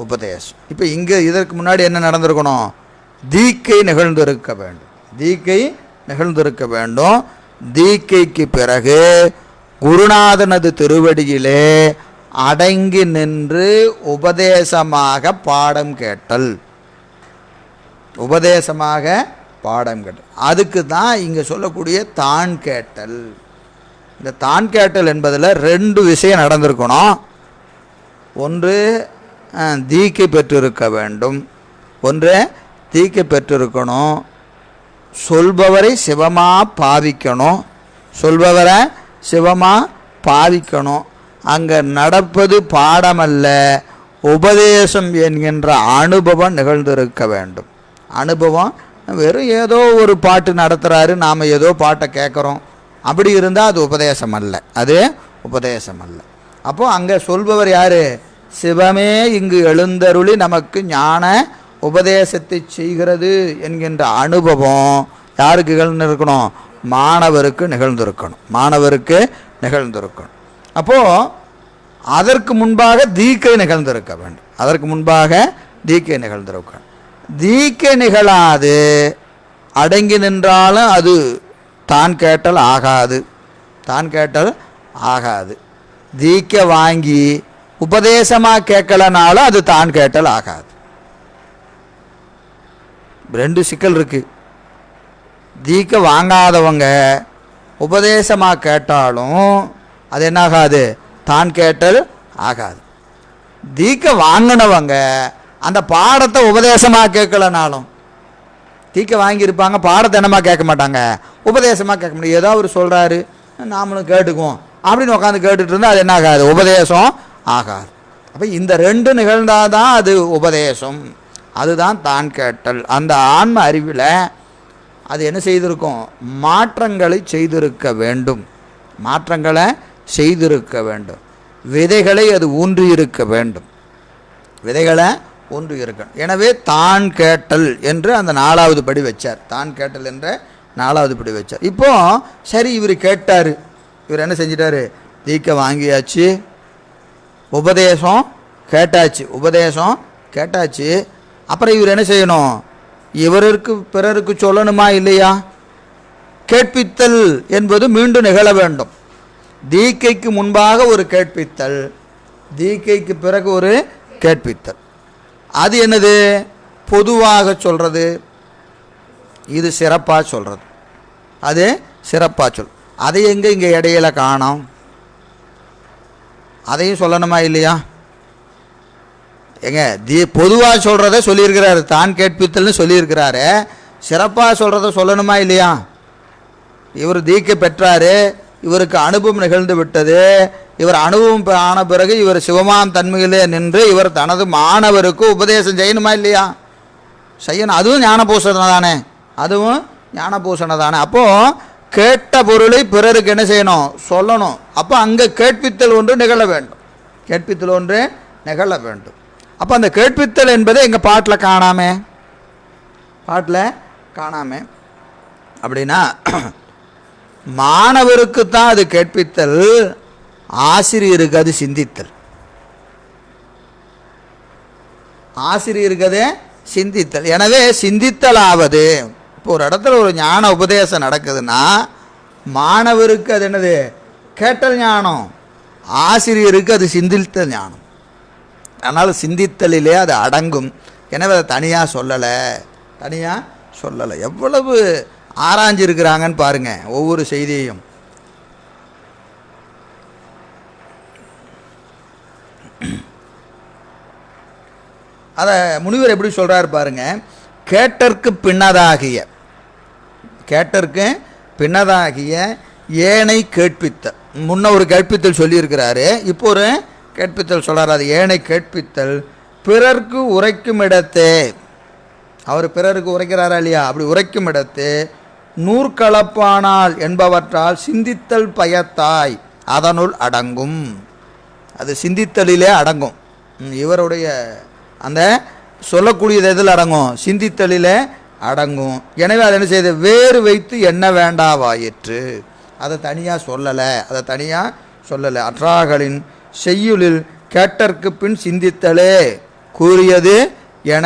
உபதேசம். இப்போ இங்கே இதற்கு முன்னாடி என்ன நடந்திருக்கணும்? தீக்கை நிகழ்ந்திருக்க வேண்டும். தீக்கைக்கு பிறகு குருநாதனது திருவடியிலே அடங்கி நின்று உபதேசமாக பாடம் கேட்டல். அதுக்கு தான் இங்கே சொல்லக்கூடிய தான் கேட்டல். இந்த தான் கேட்டல் என்பதில் 2 விஷயம் நடந்திருக்கணும். ஒன்று தீக்கை பெற்றிருக்கணும். சொல்பவரை சிவமாக பாவிக்கணும். அங்கே நடப்பது பாடமல்ல, உபதேசம் என்கின்ற அனுபவம் நிகழ்ந்திருக்க வேண்டும். அனுபவம் வெறும் ஏதோ ஒரு பாட்டு நடத்துகிறாரு, நாம் ஏதோ பாட்டை கேட்குறோம், அப்படி இருந்தால் அது உபதேசம் அல்ல. அப்போது அங்கே சொல்பவர் யார்? சிவமே இங்கு எழுந்தருளி நமக்கு ஞான உபதேசத்தை செய்கிறது என்கின்ற அனுபவம் யாருக்கு நிகழ்ந்திருக்கணும்? மாணவருக்கு நிகழ்ந்திருக்கணும். அப்போது அதற்கு முன்பாக தீக்கை நிகழ்ந்திருக்க வேண்டும். தீக்கை நிகழாது அடங்கி நின்றாலும் அது தான் கேட்டல் ஆகாது. தீக்கை வாங்கி உபதேசமாக கேட்கலனாலும் அது தான் கேட்டல் ஆகாது. 2 சிக்கல் இருக்கு. தீக்கை வாங்காதவங்க உபதேசமாக கேட்டாலும் அது என்ன ஆகாது? தான் கேட்டல் ஆகாது. தீக்கை வாங்கினவங்க அந்த பாடத்தை உபதேசமாக கேட்கலனாலும், தீக்கை வாங்கியிருப்பாங்க, பாடத்தை என்னமா கேட்க மாட்டாங்க, உபதேசமாக கேட்க முடியும். ஏதோ அவர் சொல்கிறாரு, நாமளும் கேட்டுக்குவோம் அப்படின்னு உட்காந்து கேட்டுட்டு இருந்தால் அது என்ன ஆகாது? உபதேசம் ஆகாது. அப்போ இந்த 2 நிகழ்ந்தாதான் அது உபதேசம். அதுதான் தான் கேட்டல். அந்த ஆன்ம அறிவில் அது என்ன செய்திருக்கும்? மாற்றங்களை செய்திருக்க வேண்டும். விதைகளை அது ஊன்றியிருக்க வேண்டும். எனவே தான் கேட்டல் என்று அந்த 4வது படி வச்சார். இப்போ சரி, இவர் கேட்டார். இவர் என்ன செஞ்சிட்டாரு? தீக்கை வாங்கியாச்சு, உபதேசம் கேட்டாச்சு. அப்புறம் இவர் என்ன செய்யணும்? இவருக்கு பிறருக்கு சொல்லணுமா இல்லையா? கேட்பித்தல் என்பது மீண்டும் நிகழ வேண்டும். தீக்கைக்கு முன்பாக ஒரு கேட்பித்தல், தீக்கைக்கு பிறகு ஒரு கேட்பித்தல். அது என்னது? பொதுவாக சொல்கிறது, இது சிறப்பாக சொல்கிறது. அதை இங்கே இடையில காணோம். அதையும் சொல்லணுமா இல்லையா? ஏங்க, பொதுவாக சொல்கிறத சொல்லியிருக்கிறாரு, தான் கேட்பித்தல்னு சொல்லியிருக்கிறாரு. சிறப்பாக சொல்கிறத சொல்லணுமா இல்லையா? இவர் தீக்கை பெற்றார், இவருக்கு அனுபவம் நிகழ்ந்து விட்டது. இவர் அனுபவம் ஆன பிறகு இவர் சிவமாம் தன்மையிலே நின்று இவர் தனது மாணவருக்கு உபதேசம் செய்யணுமா இல்லையா? செய்யணும். அதுவும் ஞானபூஷணம் தானே. அப்போது கேட்ட பொருளை பிறருக்கு என்ன செய்யணும்? சொல்லணும். அப்போ அங்கே கேட்பித்தல் ஒன்று நிகழ வேண்டும். கேட்பித்தல் ஒன்று நிகழ வேண்டும். அப்போ அந்த கேட்பித்தல் என்பதை எங்கள் பாட்டில் காணாமே. அப்படின்னா மாணவருக்கு தான் அது கேட்பித்தல், ஆசிரியருக்கு அது சிந்தித்தல். எனவே சிந்தித்தலாவது, இப்போ ஒரு இடத்துல ஒரு ஞான உபதேசம் நடக்குதுன்னா மாணவருக்கு அது என்னது? கேட்டல் ஞானம். ஆசிரியருக்கு அது சிந்தித்தல் ஞானம். அதனால் சிந்தித்தலிலே அது அடங்கும். எனவே அதை தனியாக சொல்லலை. எவ்வளவு ஆராய்ஞ்சிருக்கிறாங்கன்னு பாருங்க ஒவ்வொரு செய்தியையும். அதை முனிவர் எப்படி சொல்கிறார் பாருங்க. கேட்டற்கு பின்னதாகிய ஏனை கேட்பித்த. முன்ன ஒரு கேட்பித்தல் சொல்லியிருக்கிறாரு, இப்போ ஒரு கேட்பித்தல் சொல்கிறார். அது ஏனை கேட்பித்தல் பிறர்க்கு உரைக்கும் இடத்தே. அவர் பிறருக்கு உரைக்கிறாரா இல்லையா? அப்படி உரைக்கும் இடத்து நூற்கலப்பானால் என்பவற்றால் சிந்தித்தல் பயத்தாய் அதனுள் அடங்கும். அது சிந்தித்தலிலே அடங்கும். இவருடைய அந்த சொல்லக்கூடியது எதில் அடங்கும்? சிந்தித்தலிலே அடங்கும். எனவே அதை என்ன செய்து வேறு வைத்து என்ன வேண்டாவாயிற்று. அதை தனியாக சொல்லலை. அற்றாகளின் செய்யுளில் கேட்டற்கு பின் சிந்தித்தலே கூறியது என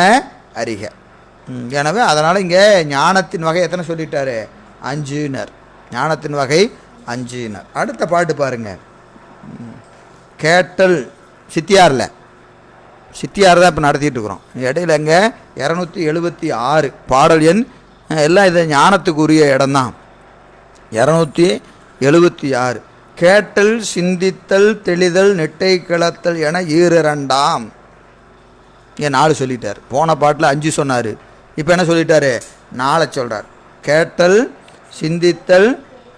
அறிக. எனவே அதனால் இங்கே ஞானத்தின் வகை எத்தனை சொல்லிட்டாரு? 5. ஞானத்தின் வகை 5. அடுத்த பாட்டு பாருங்க. கேட்டல் சித்தியார் தான் இப்போ நடத்திட்டு இருக்கிறோம். இடையில எங்கே 276 பாடல் எண் எல்லாம் இது ஞானத்துக்குரிய இடம்தான். 276 கேட்டல் சிந்தித்தல் தெளிதல் நெட்டை கிளத்தல் என 2 ஏன் 4 சொல்லிட்டார். போன பாட்டில் 5 சொன்னார், இப்போ என்ன சொல்லிட்டாரு? 4 சொல்கிறார். கேட்டல் சிந்தித்தல்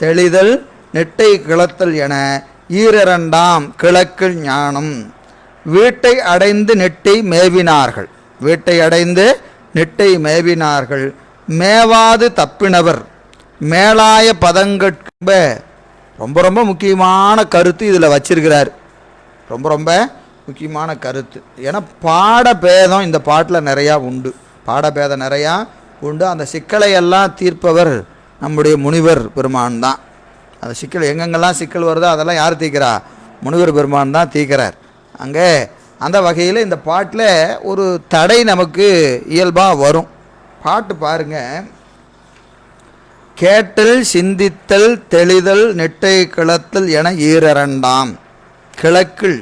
தெளிதல் நெட்டை கிளத்தல் என 2 கிழக்கில் ஞானம். வீட்டை அடைந்து நெட்டை மேவினார்கள் மேவாது தப்பினவர் மேலாய பதங்கட்ப. ரொம்ப முக்கியமான கருத்து இதில் வச்சிருக்கிறார். ரொம்ப முக்கியமான கருத்து. ஏன்னா பாடபேதம் இந்த பாட்டில் நிறையா உண்டு. அந்த சிக்கலை எல்லாம் தீர்ப்பவர் நம்முடைய முனிவர் பெருமான் தான். அந்த சிக்கல் எங்கெங்கெல்லாம் சிக்கல் வருதோ அதெல்லாம் யார் தீர்க்கிறா? முனிவர் பெருமான் தான் தீர்க்கிறார். அங்கே அந்த வகையில் இந்த பாட்டில் ஒரு தடை நமக்கு இயல்பாக வரும். பாட்டு பாருங்க. கேட்டல் சிந்தித்தல் தெளிதல் நெட்டை கிளத்தல் என 2 கிழக்கில்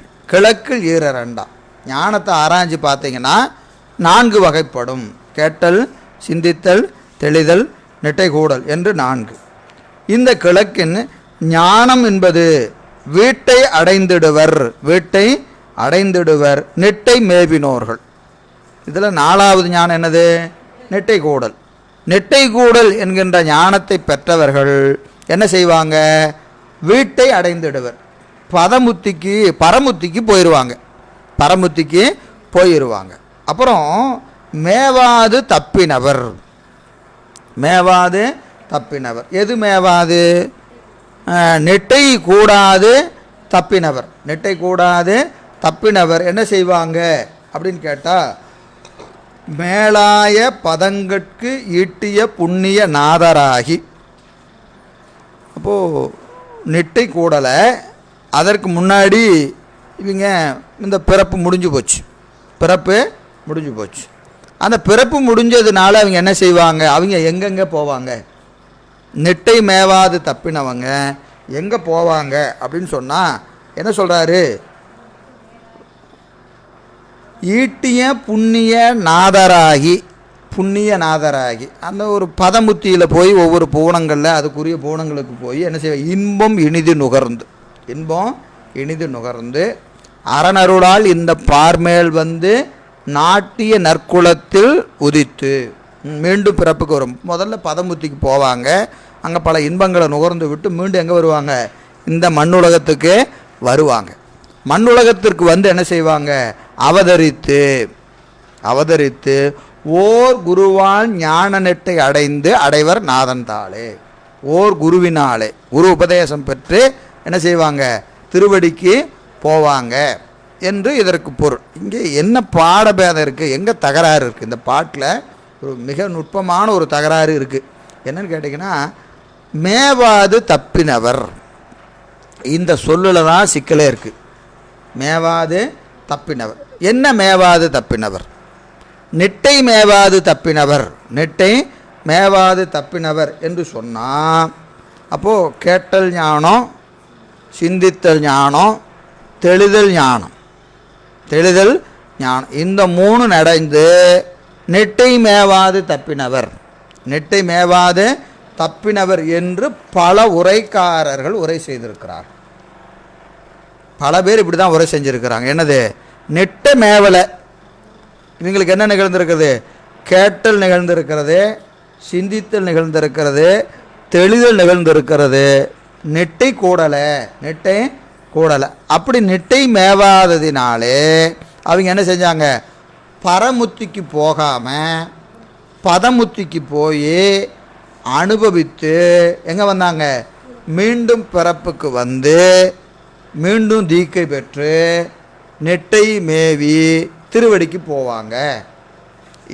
2 ஞானத்தை ஆராய்ச்சி பார்த்தீங்கன்னா 4 வகைப்படும். கேட்டல் சிந்தித்தல் தெளிதல் நெட்டை கூடல் என்று 4. இந்த கிழக்கின் ஞானம் என்பது வீட்டை அடைந்திடுவர் நெட்டை மேவினோர்கள். இதில் 4வது ஞானம் என்னது? நெட்டை கூடல் என்கின்ற ஞானத்தை பெற்றவர்கள் என்ன செய்வாங்க? வீட்டை அடைந்திடுவர், பரமுத்திக்கு போயிடுவாங்க. அப்புறம் மேவாது தப்பினவர். எது மேவாது? நெட்டை கூடாது தப்பினவர் என்ன செய்வாங்க அப்படின்னு கேட்டால் மேலாய பதங்கட்கு ஈட்டிய புண்ணிய நாதராகி. அப்போது நெட்டை கூடலை, அதற்கு முன்னாடி இவங்க இந்த பிறப்பு முடிஞ்சு போச்சு. அந்த பிறப்பு முடிஞ்சதுனால அவங்க என்ன செய்வாங்க? அவங்க எங்கெங்கே போவாங்க? நெட்டை மேவாது தப்பினவங்க எங்கே போவாங்க அப்படின்னு சொன்னால் என்ன சொல்கிறாரு? ஈட்டிய புண்ணிய நாதராகி அந்த ஒரு பதமுத்தியில் போய் ஒவ்வொரு பூணங்களில் அதுக்குரிய பூணங்களுக்கு போய் என்ன செய்வாங்க? இன்பம் இனிது நுகர்ந்து அறனருளால் இந்த பார்மேல் வந்து நாட்டிய நற்குலத்தில் உதித்து மீண்டும் பிறப்புக்கு வரும். முதல்ல பதமுத்திக்கு போவாங்க, அங்கே பல இன்பங்களை நுகர்ந்து விட்டு மீண்டும் எங்கே வருவாங்க? இந்த மண்ணுலகத்துக்கு வருவாங்க. மண்ணுலகத்திற்கு வந்து என்ன செய்வாங்க? அவதரித்து ஓர் குருவான் ஞான நெட்டை அடைவர் நாதன் தாளே. ஓர் குருவினாலே, குரு உபதேசம் பெற்று என்ன செய்வாங்க, திருவடிக்கு போவாங்க என்று இதற்கு பொருள். இங்கே என்ன பாடபேதம் இருக்குது, எங்கே தகராறு இருக்குது? இந்த பாட்டில் ஒரு மிக நுட்பமான ஒரு தகராறு இருக்குது. என்னன்னு கேட்டிங்கன்னா, மேவாது தப்பினவர் இந்த சொல்லில் தான் சிக்கலே இருக்குது. மேவாது தப்பினவர் என்ன? மேவாது தப்பினவர், நெட்டை மேவாது தப்பினவர், நெட்டை மேவாது தப்பினவர் என்று சொன்னால், அப்போது கேட்டல் ஞானம், சிந்தித்தல் ஞானம், தெளிதல் ஞானம், தெளிதல் ஞானம், இந்த மூணு நடந்து நெட்டை மேவாது தப்பினவர், நெட்டை மேவாது தப்பினவர் என்று பல உரைக்காரர்கள் உரை செய்திருக்கிறார். பல பேர் இப்படி தான் உரை செஞ்சுருக்கிறாங்க. என்னது? நெட்ட மேவலை, இவங்களுக்கு என்ன நிகழ்ந்திருக்கிறது? கேட்டல் நிகழ்ந்திருக்கிறது, சிந்தித்தல் நிகழ்ந்திருக்கிறது, தெளிதல் நிகழ்ந்திருக்கிறது, நெட்டை கூடலை, நெட்டை கூடலை. அப்படி நெட்டை மேவாததினாலே அவங்க என்ன செஞ்சாங்க? பரமுத்திக்கு போகாமல் பதமுத்திக்கு போய் அனுபவித்து எங்கே வந்தாங்க? மீண்டும் பிறப்புக்கு வந்து மீண்டும் தீக்கை பெற்று நெட்டை மேவி திருவடிக்கு போவாங்க.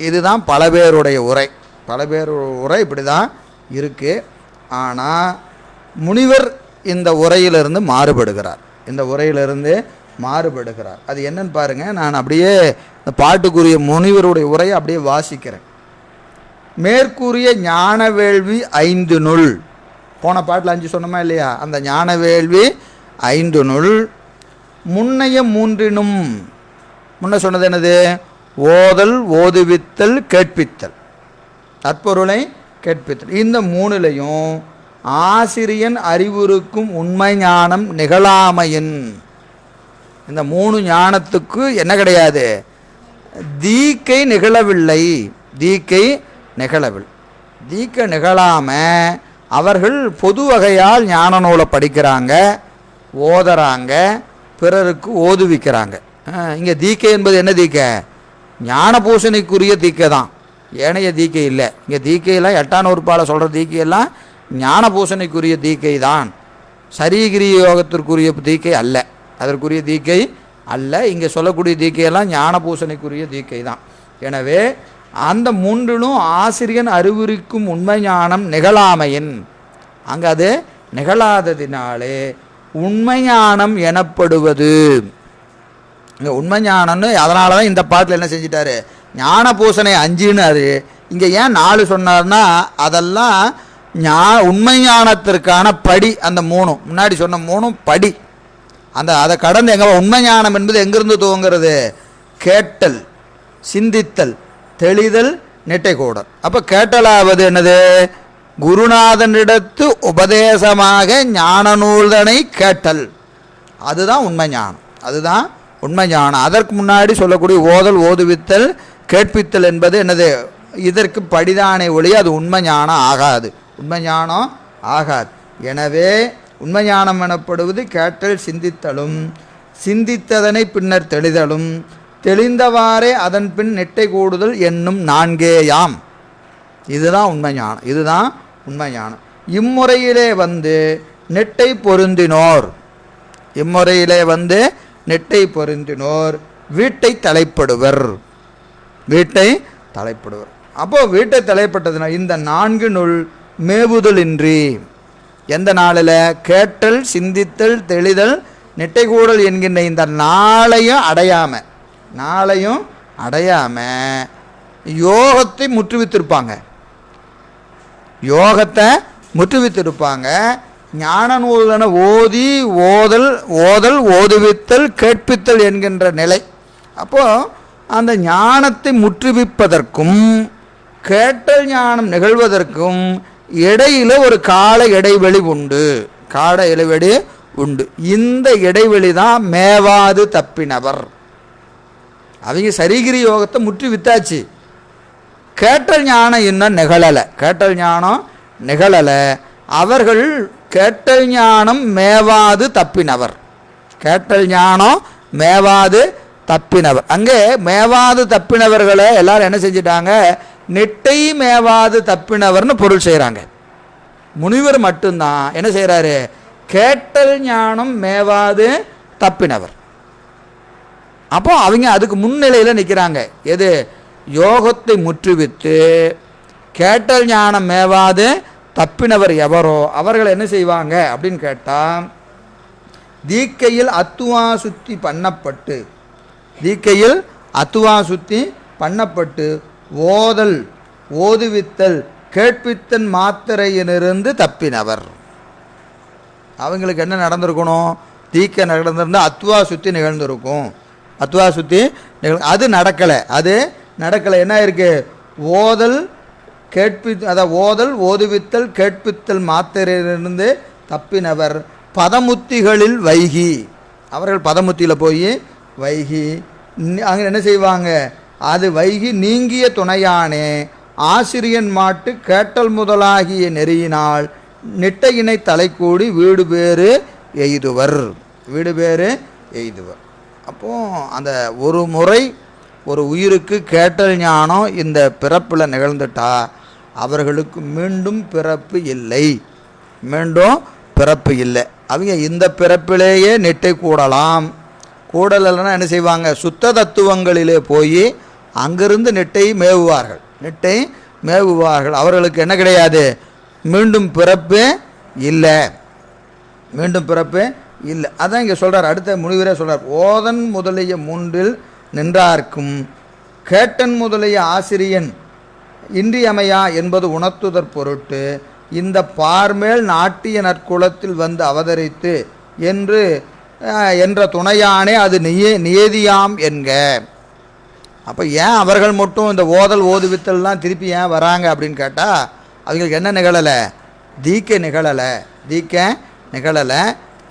இதுதான் பல பேருடைய உரை. பல பேர் உரை இப்படி தான் இருக்குது. ஆனால் முனிவர் இந்த உரையிலிருந்து மாறுபடுகிறார், இந்த உரையிலிருந்து மாறுபடுகிறார். அது என்னன்னு பாருங்கள். நான் அப்படியே இந்த பாட்டுக்குரிய முனிவருடைய உரையை அப்படியே வாசிக்கிறேன். மேற்கூறிய ஞான வேள்வி 5 நுள், போன பாட்டில் 5 சொன்னோமா இல்லையா? அந்த ஞான வேள்வி 5 நுள் முன்னைய 3னும், முன்ன சொன்னது என்னது? ஓதல், ஓதுவித்தல், கேட்பித்தல், தற்பொருளை கேட்பித்தல். இந்த 3லையும் ஆசிரியன் அறிவுறுக்கும் உண்மை ஞானம் நிகழாமையின், இந்த 3 ஞானத்துக்கு என்ன கிடையாது? தீக்கை நிகழவில்லை, தீக்கை நிகழவில்லை. தீக்கை நிகழாமல் அவர்கள் பொது வகையால் ஞான நூலை படிக்கிறாங்க, ஓதுறாங்க, பிறருக்கு ஓதுவிக்கிறாங்க. இங்கே தீக்கை என்பது என்ன தீக்கை? ஞான பூசணைக்குரிய தீக்கை தான், ஏனைய தீக்கை இல்லை. இங்கே தீக்கையெல்லாம் 8ஆம் நூற்பால் சொல்கிற தீக்கையெல்லாம் ஞான பூசணைக்குரிய தீக்கை தான், சரீகிரி யோகத்திற்குரிய தீக்கை அல்ல, அதற்குரிய தீக்கை அல்ல. இங்கே சொல்லக்கூடிய தீக்கையெல்லாம் ஞான பூசணைக்குரிய தீக்கை தான். எனவே அந்த 3லும் ஆசிரியன் அறிவுரிக்கும் உண்மை ஞானம் நிகழாமையின், அங்கே அது நிகழாததினாலே உண்மை ஞானம் எனப்படுவது. இங்கே உண்மை ஞானம்னு அதனால தான் இந்த பாட்டில் என்ன செஞ்சிட்டாரு? ஞான பூசணை 5ன்னு. அது இங்கே ஏன் 4 சொன்னார்னா, அதெல்லாம் உண்மை ஞானத்திற்கான படி. அந்த 3 முன்னாடி சொன்ன 3 படி. அதை கடந்து எங்கே? உண்மை ஞானம் என்பது எங்கிருந்து துவங்கிறது? கேட்டல், சிந்தித்தல், தெளிதல், நெட்டை கூடல். அப்போ கேட்டலாவது என்னது? குருநாதனிடத்து உபதேசமாக ஞான நூல்தனை கேட்டல், அதுதான் உண்மை ஞானம், அதுதான் உண்மை ஞானம். அதற்கு முன்னாடி சொல்லக்கூடிய ஓதல், ஓதுவித்தல், கேட்பித்தல் என்பது என்னது? இதற்கு படிதானே ஒளி, அது உண்மை ஞானம் ஆகாது, உண்மை ஞானம் ஆகாது. எனவே உண்மை ஞானம் எனப்படுவது கேட்டல், சிந்தித்தலும், சிந்தித்ததனை பின்னர் தெளிதலும், தெளிந்தவாறே அதன் பின் நெட்டை கூடுதல் என்னும் 4யாம். இதுதான் உண்மை ஞானம், இதுதான் உண்மை ஞானம். இம்முறையிலே வந்து நெட்டை பொருந்தினோர், இம்முறையிலே வந்து நெட்டை பொருந்தினோர் வீட்டை தலைப்படுவர், வீட்டை தலைப்படுவர். அப்போது வீட்டை தலைப்பட்டதுனா இந்த 4 நுள் மேவுதலின்றி, எந்த நாளில்? கேட்டல், சிந்தித்தல், தெளிதல், நெட்டை கூடல் என்கின்ற இந்த 4ஐயும் அடையாமல், 4ஐயும் அடையாமல் யோகத்தை முற்றுவித்திருப்பாங்க, யோகத்தை முற்றுவித்திருப்பாங்க. ஞான நூலன ஓதி, ஓதல், ஓதல், ஓதுவித்தல், கேட்பித்தல் என்கின்ற நிலை. அப்போது அந்த ஞானத்தை முற்றுவிப்பதற்கும் கேட்டல் ஞானம் நிகழ்வதற்கும் இடையில் ஒரு கால இடைவெளி உண்டு, கால இடைவெளி உண்டு. இந்த இடைவெளி தான் மேவாது தப்பினவர். அவங்க சரிகிரி யோகத்தை முற்றி வித்தாச்சு, கேட்டல் ஞானம் இன்னும் நிகழலை, கேட்டல் ஞானம் நிகழலை. அவர்கள் கேட்டல் ஞானம் மேவாது தப்பினவர், கேட்டல் ஞானம் மேவாது தப்பினவர். அங்கே மேவாது தப்பினவர்களை எல்லாரும் என்ன செஞ்சிட்டாங்க? நெட்டை மேவாது தப்பினவர்னு பொருள் செய்கிறாங்க. முனிவர் மட்டும்தான் என்ன செய்கிறாரு, கேட்டல் ஞானம் மேவாது தப்பினவர். அப்போ அவங்க அதுக்கு முன்னிலையில் நிற்கிறாங்க. எது, யோகத்தை முற்றுவித்து கேட்டல் ஞானம் மேவாது தப்பினவர் எவரோ அவர்கள் என்ன செய்வாங்க அப்படின்னு கேட்டால், தீக்கையில் அத்துவா சுத்தி பண்ணப்பட்டு, தீக்கையில் அத்துவா சுத்தி பண்ணப்பட்டு ஓதல் ஓதுவித்தல் கேட்பித்தன் மாத்திரையிலிருந்து தப்பினவர். அவங்களுக்கு என்ன நடந்திருக்கணும், தீக்கை நடந்திருந்தால் அத்துவா சுத்தி நிகழ்ந்திருக்கும். அத்துவா சுத்தி அது நடக்கலை. அது நடக்கலை. என்ன இருக்குது, ஓதல் அதாவது ஓதல் ஓதுவித்தல் கேட்பித்தல் மாத்திரையிலிருந்து தப்பினவர் பதமுத்திகளில் வைகி. அவர்கள் பதமுத்தியில் போய் வைகி அங்கே என்ன செய்வாங்க, அது வைகி நீங்கிய துணையானே ஆசிரியன் மாட்டு கேட்டல் முதலாகிய நெறியினால் நிட்டையினை தலைக்கூடி வீடு பேறு எய்துவர். வீடு பேறு எய்துவர். அப்போது அந்த ஒரு முறை ஒரு உயிருக்கு கேட்டல் ஞானம் இந்த பிறப்பில் நிகழ்ந்துட்டா அவர்களுக்கு மீண்டும் பிறப்பு இல்லை. மீண்டும் பிறப்பு இல்லை. அவங்க இந்த பிறப்பிலேயே நெட்டை கூடலாம். கூடலைன்னா என்ன செய்வாங்க, சுத்த தத்துவங்களிலே போய் அங்கிருந்து நெட்டை மேவுவார்கள். நெட்டை மேவுவார்கள். அவர்களுக்கு என்ன கிடையாது, மீண்டும் பிறப்பு இல்லை. மீண்டும் பிறப்பு இல்லை. அதான் இங்கே சொல்கிறார். அடுத்த முனிவரே சொல்கிறார், ஓதன் முதலிய மூன்றில் நின்றார்க்கும் கேட்டன் முதலிய ஆசிரியன் இன்றியமையா என்பது உணர்த்துதற் பொருட்டு இந்த பார்மேல் நாட்டிய நற்குலத்தில் வந்து அவதரித்து என்ற துணையானே அது நியதியாம் என்க. அப்போ ஏன் அவர்கள் மட்டும் இந்த ஓதல் ஓதுவித்தல்லாம் திருப்பி ஏன் வராங்க அப்படின்னு கேட்டால், அவங்களுக்கு என்ன நிகழலை, தீக்கை நிகழலை. தீக்கை நிகழலை,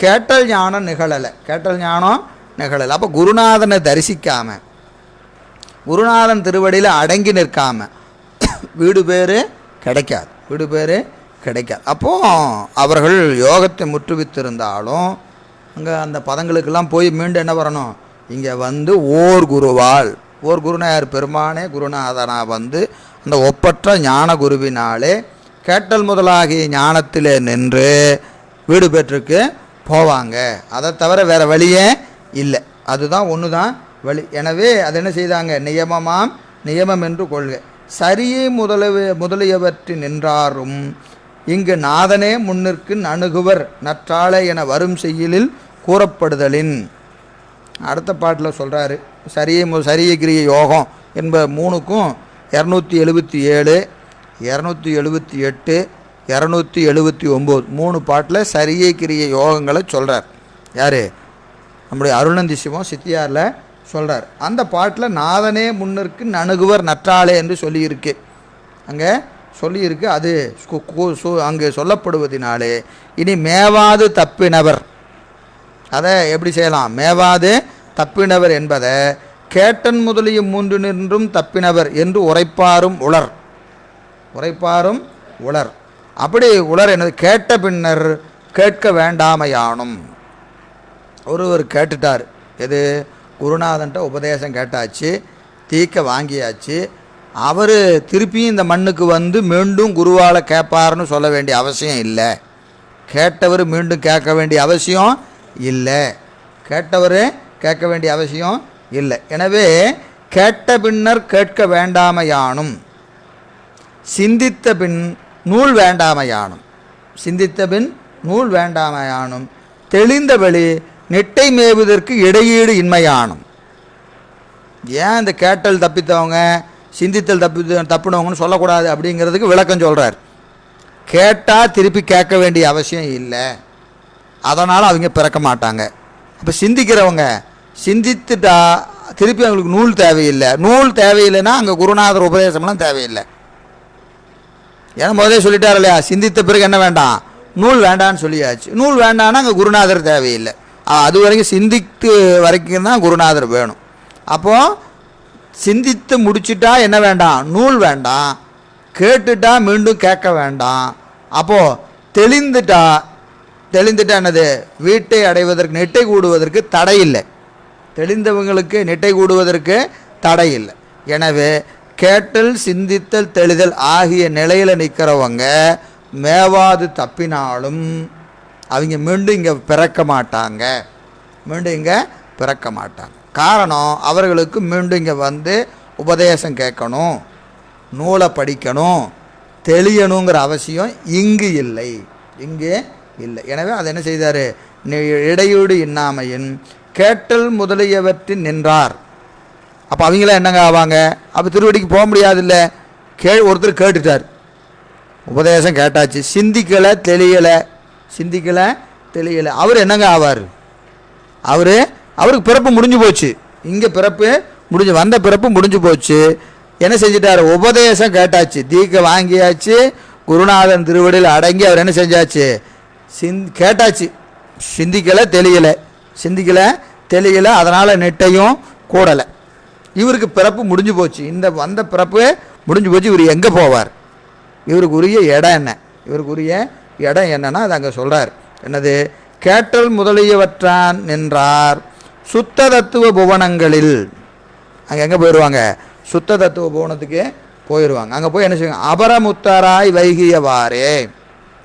கேட்டல் ஞானம் நிகழலை. கேட்டல் ஞானம் நிகழலை. அப்போ குருநாதனை தரிசிக்காமல், குருநாதன் திருவடியில் அடங்கி நிற்காமல் வீடு பேர் கிடைக்காது. வீடு பேர் கிடைக்காது. அப்போது அவர்கள் யோகத்தை முற்றுவித்திருந்தாலும் அங்கே அந்த பதங்களுக்கெல்லாம் போய் மீண்டும் என்ன வரணும், இங்கே வந்து ஓர் குருவால், ஓர் குருநாயர் பெருமானே குருநாதனாக வந்து அந்த ஒப்பற்ற ஞான குருவினாலே கேட்டல் முதலாகிய ஞானத்திலே நின்று வீடு பெற்றுக்கு போவாங்க. அதை தவிர வேறு வழியே இல்லை. அதுதான் ஒன்று தான் வழி. எனவே அது என்ன செய்தாங்க, நியமமாம் நியமம் என்று கொள்க. சரியை முதலியவற்றி நின்றாரும் இங்கு நாதனே முன்னிற்கு அணுகுவர் நற்றாளை என வரும் செய்யலில் கூறப்படுதலின். அடுத்த பாட்டில் சொல்கிறாரு, சரியை கிரிய யோகம் என்ப 3க்கும் 277 278 279 3 பாட்டில் சரியை கிரிய யோகங்களை சொல்கிறார். யார், நம்முடைய அருணந்தி சிவம் சித்தியாரில் சொல்கிறார். அந்த பாட்டில் நாதனே முன்னிற்கு அணுகுவர் நற்றாளே என்று சொல்லியிருக்கு. அங்கே சொல்லியிருக்கு. அது அங்கே சொல்லப்படுவதினாலே இனி மேவாது தப்பினவர், அதை எப்படி செய்யலாம், மேவாது தப்பினவர் என்பதை கேட்டன் முதலிய 3 நின்றும் தப்பினவர் என்று உரைப்பாரும் உளர். உரைப்பாரும் உளர். அப்படி உளர் என்னது, கேட்ட பின்னர் கேட்க வேண்டாமையானும். ஒருவர் கேட்டுட்டார், எது, குருநாதன்ட்ட உபதேசம் கேட்டாச்சு, தீக்க வாங்கியாச்சு. அவர் திருப்பியும் இந்த மண்ணுக்கு வந்து மீண்டும் குருவால் கேட்பாருன்னு சொல்ல வேண்டிய அவசியம் இல்லை. கேட்டவர் மீண்டும் கேட்க வேண்டிய அவசியம் இல்லை. கேட்டவர் கேட்க வேண்டிய அவசியம் இல்லை. எனவே கேட்ட பின்னர் கேட்க வேண்டாமையானும் சிந்தித்த பின் நூல் வேண்டாமையானும். சிந்தித்த பின் நூல் வேண்டாமையானும் தெளிந்த வழி நெட்டை மேவுவதற்கு இடையீடு இன்மையானும். ஏன் இந்த கேட்டல் தப்பித்தவங்க சிந்தித்தல் தப்புனவங்கன்னு சொல்லக்கூடாது அப்படிங்கிறதுக்கு விளக்கம் சொல்கிறார். கேட்டால் திருப்பி கேட்க வேண்டிய அவசியம் இல்லை, அதனால் அவங்க பிறக்க மாட்டாங்க. அப்போ சிந்திக்கிறவங்க சிந்தித்துட்டா திருப்பி அவங்களுக்கு நூல் தேவையில்லை. நூல் தேவையில்லைன்னா அங்கே குருநாதர் உபதேசம்லாம் தேவையில்லை. ஏன்னா முதலே சொல்லிட்டார் இல்லையா, சிந்தித்த பிறகு என்ன வேண்டாம், நூல் வேண்டான்னு சொல்லியாச்சு. நூல் வேண்டான்னா அங்கே குருநாதர் தேவையில்லை. அது வரைக்கும் சிந்தித்து வரைக்கும் தான் குருநாதர் வேணும். அப்போது சிந்தித்து முடிச்சுட்டா என்ன வேண்டாம், நூல் வேண்டாம். கேட்டுட்டா மீண்டும் கேட்க வேண்டாம். அப்போது தெளிந்துட்டா என்னது, வீட்டை அடைவதற்கு நெட்டை கூடுவதற்கு தடை இல்லை. தெளிந்தவங்களுக்கு நெட்டை கூடுவதற்கு தடை இல்லை. எனவே கேட்டல் சிந்தித்தல் தெளிதல் ஆகிய நிலையில் நிற்கிறவங்க மேவாது தப்பினாலும் அவங்க மீண்டும் இங்கே பிறக்க மாட்டாங்க. மீண்டும் இங்கே பிறக்க மாட்டாங்க. காரணம், அவர்களுக்கு மீண்டும் இங்கே வந்து உபதேசம் கேட்கணும், நூலை படிக்கணும், தெளியணுங்கிற அவசியம் இங்கு இல்லை, இங்கே இல்லை. எனவே அதை என்ன செய்தார், இடையூடு இன்னாமையின் கேட்டல் முதலியவற்றின் நின்றார். அப்போ அவங்களாம் என்னங்க ஆவாங்க, அப்போ திருவடிக்கு போக முடியாது. இல்லை, ஒருத்தர் கேட்டுட்டார், உபதேசம் கேட்டாச்சு, சிந்திக்கலை தெளியலை, அவர் என்னங்க ஆவார், அவருக்கு பிறப்பு முடிஞ்சு போச்சு. இங்கே பிறப்பு முடிஞ்சு, வந்த பிறப்பு முடிஞ்சு போச்சு. என்ன செஞ்சிட்டார், உபதேசம் கேட்டாச்சு, தீக்க வாங்கியாச்சு, குருநாதன் திருவடியில் அடங்கி அவர் என்ன செஞ்சாச்சு, கேட்டாச்சு, சிந்திக்கலை தெளியலை, அதனால் நெட்டையும் கூடலை. இவருக்கு பிறப்பு முடிஞ்சு போச்சு, இந்த வந்த பிறப்பு முடிஞ்சு போச்சு. இவர் எங்கே போவார், இவருக்குரிய இடம் என்ன, இவருக்குரிய இடம் என்னன்னா அது அங்கே சொல்கிறார். என்னது, கேட்டல் முதலியவற்றான் நின்றார் சுத்த தத்துவ புவனங்களில். அங்கே எங்கே போயிடுவாங்க, சுத்த தத்துவ புவனத்துக்கு போயிடுவாங்க. அங்கே போய் என்ன செய்வாங்க, அபரமுத்தராய் வைகியவாறே,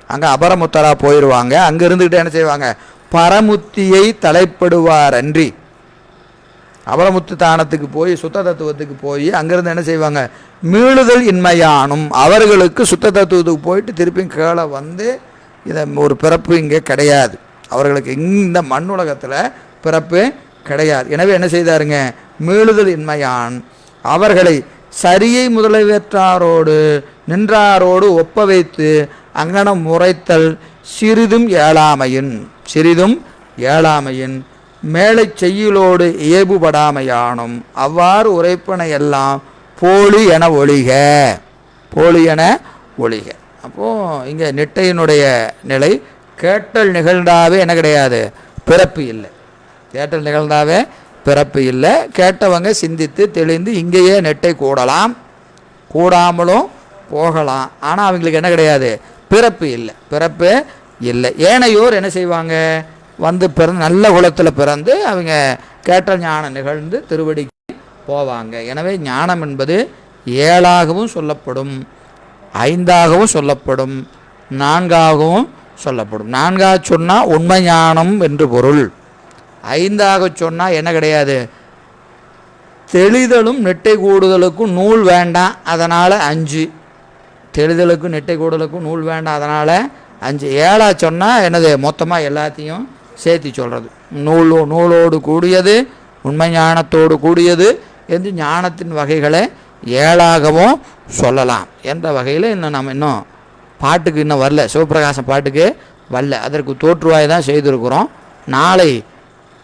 அங்கே அபரமுத்தரா போயிடுவாங்க. அங்கே இருந்துக்கிட்டு என்ன செய்வாங்க, பரமுத்தியை தலைப்படுவார் அன்றி. அபரமுத்து தானத்துக்கு போய் சுத்த தத்துவத்துக்கு போய் அங்கேருந்து என்ன செய்வாங்க, மீளுதல் இன்மையானும், அவர்களுக்கு சுத்த தத்துவத்துக்கு போயிட்டு திருப்பி கீழே வந்து இதை ஒரு பிறப்பு இங்கே கிடையாது, அவர்களுக்கு இந்த மண்ணுலகத்தில் பிறப்பு கிடையாது. எனவே என்ன செய்தாருங்க, மீளுதல் இன்மையான் அவர்களை சரியை முதலவேற்றாரோடு நின்றாரோடு ஒப்ப வைத்து அங்கனம் முறைத்தல் சிறிதும் ஏழாமையின் மேலை செய்யுளோடு ஏபுபடாமையானும் அவ்வாறு உரைப்பனை எல்லாம் போலி என ஒழிக. அப்போது இங்கே நெட்டையினுடைய நிலை, கேட்டல் நிகழ்ந்தாவே என்ன கிடையாது, பிறப்பு இல்லை. கேட்டல் நிகழ்ந்தாவே பிறப்பு இல்லை. கேட்டவங்க சிந்தித்து தெளிந்து இங்கேயே நெட்டை கூடாமலும் போகலாம். ஆனால் அவங்களுக்கு என்ன கிடையாது, பிறப்பு இல்லை. ஏனையோர் என்ன செய்வாங்க, வந்து நல்ல குலத்தில் பிறந்து அவங்க கேட்டல் ஞானம் நிகழ்ந்து திருவடிக்கு போவாங்க. எனவே ஞானம் என்பது 7ஆகவும் சொல்லப்படும், 5ஆகவும் சொல்லப்படும், 4ஆகவும் சொல்லப்படும். 4ஆக சொன்னால் உண்மை ஞானம் என்று பொருள். 5ஆக சொன்னால் என்ன கிடையாது, தெளிதலும் நெட்டை கூடுதலுக்கும் நூல் வேண்டாம், அதனால் 5. தெளிதலுக்கும் நெட்டை கூடுதலுக்கும் நூல் வேண்டாம், அதனால் 5. 7ஆக சொன்னால் என்னது, மொத்தமாக எல்லாத்தையும் சேர்த்து சொல்கிறது. நூலோடு கூடியது, உண்மை ஞானத்தோடு கூடியது என்று ஞானத்தின் வகைகளை 7ஆகவும் சொல்லலாம் என்ற வகையில் இன்னும் பாட்டுக்கு இன்னும் வரல, சிவபிரகாசம் பாட்டுக்கு வரல, அதற்கு தோற்றுவாய் தான் செய்திருக்கிறோம். நாளை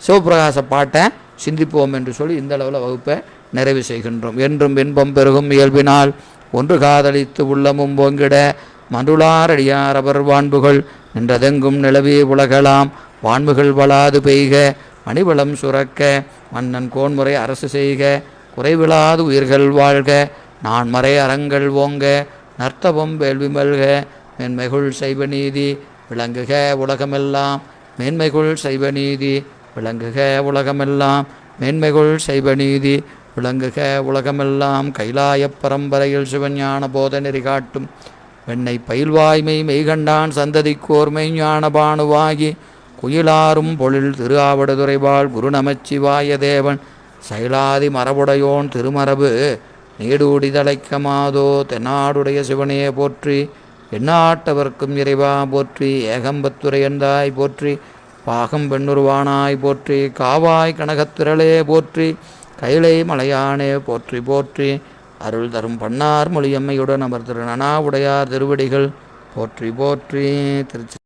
சிவபிரகாச பாட்டை சிந்திப்போம் என்று சொல்லி இந்த அளவில் வகுப்பை நிறைவு செய்கின்றோம். என்றும் இன்பம் பெருகும் இயல்பினால் ஒன்று காதலித்து உள்ளமும் போங்கிட மருளாரடியார் அவர் வான்புகள் நின்றதெங்கும் நிலவே உலகலாம் வான்முகள் வளாது பெய்க மணிவளம் சுரக்க மன்னன் கோன்முறை அரசு செய்க குறைவிலாது உயிர்கள் வாழ்க நான்மறை அறங்கள் ஓங்க நர்த்தவம் வேள்வி மல்க மேன்மைகுள் சைவ நீதி விளங்குக உலகமெல்லாம் மேன்மைகுள் சைவ நீதி விளங்குக உலகமெல்லாம் மேன்மைகுள் சைவ நீதி விளங்குக உலகமெல்லாம். கைலாயப் பரம்பரையில் சிவஞான போத நெறி காட்டும் வெண்ணை பயில்வாய்மை மெய்கண்டான் சந்ததிக்கோர் மெய்ஞான பானுவாகி குயிலாரும் பொழில் திரு ஆவடுதுறைவாள் குரு நமச்சிவாய தேவன் சைலாதி மரபுடையோன் திருமரபு நீடூடி தலைக்கமாதோ தென்னாடுடைய சிவனே போற்றி எந்நாட்டவர்க்கும் இறைவா போற்றி ஏகம்பத்துரையந்தாய் போற்றி பாகம் பெண்ணுருவானாய் போற்றி காவாய் கனகத்திரளே போற்றி கைலை மலையானே போற்றி போற்றி அருள் தரும் பண்ணார் மொழியம்மையுடன் அமர் திரு நனா உடையார் திருவடிகள் போற்றி போற்றி. திருச்சி.